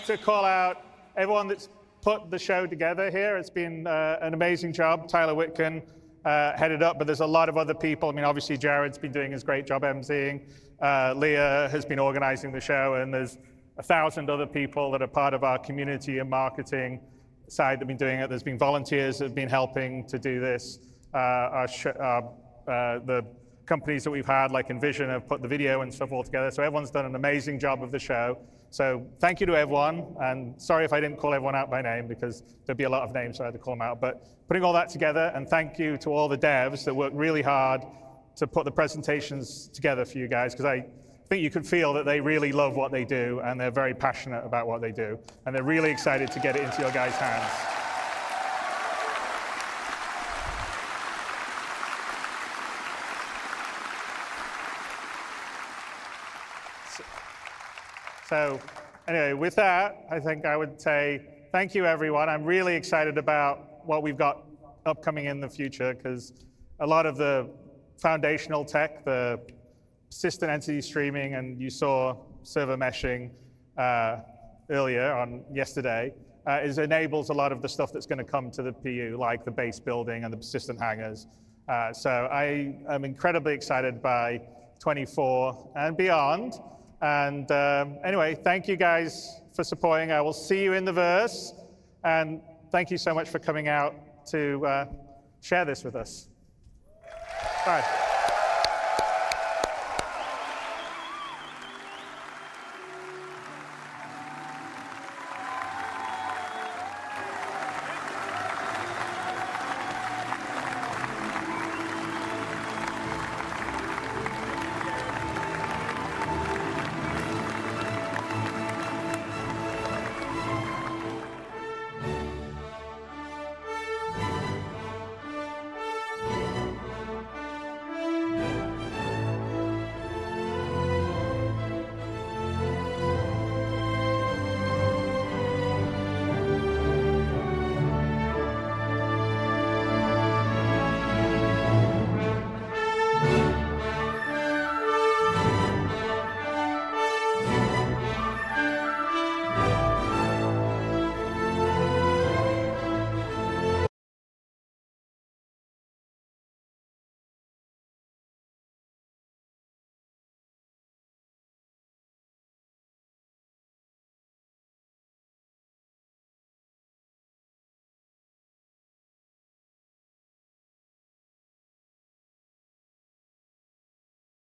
to call out everyone that's put the show together here. It's been an amazing job. Tyler Whitkin headed up, but there's a lot of other people. I mean, obviously Jared's been doing his great job emceeing. Leah has been organizing the show, and there's 1,000 other people that are part of our community and marketing side that have been doing it. There's been volunteers that have been helping to do this. the companies that we've had, like Envision, have put the video and stuff all together. So everyone's done an amazing job of the show. So thank you to everyone, and sorry if I didn't call everyone out by name, because there'd be a lot of names, so I had to call them out. But putting all that together, and thank you to all the devs that worked really hard to put the presentations together for you guys, because I think you could feel that they really love what they do, and they're very passionate about what they do, and they're really excited to get it into your guys' hands. So anyway, with that, I think I would say thank you, everyone. I'm really excited about what we've got upcoming in the future, because a lot of the foundational tech, the persistent entity streaming, and you saw server meshing earlier on yesterday, enables a lot of the stuff that's going to come to the PU, like the base building and the persistent hangars. So I am incredibly excited by 24 and beyond. And anyway, thank you guys for supporting. I will see you in the verse. And thank you so much for coming out to share this with us. Bye.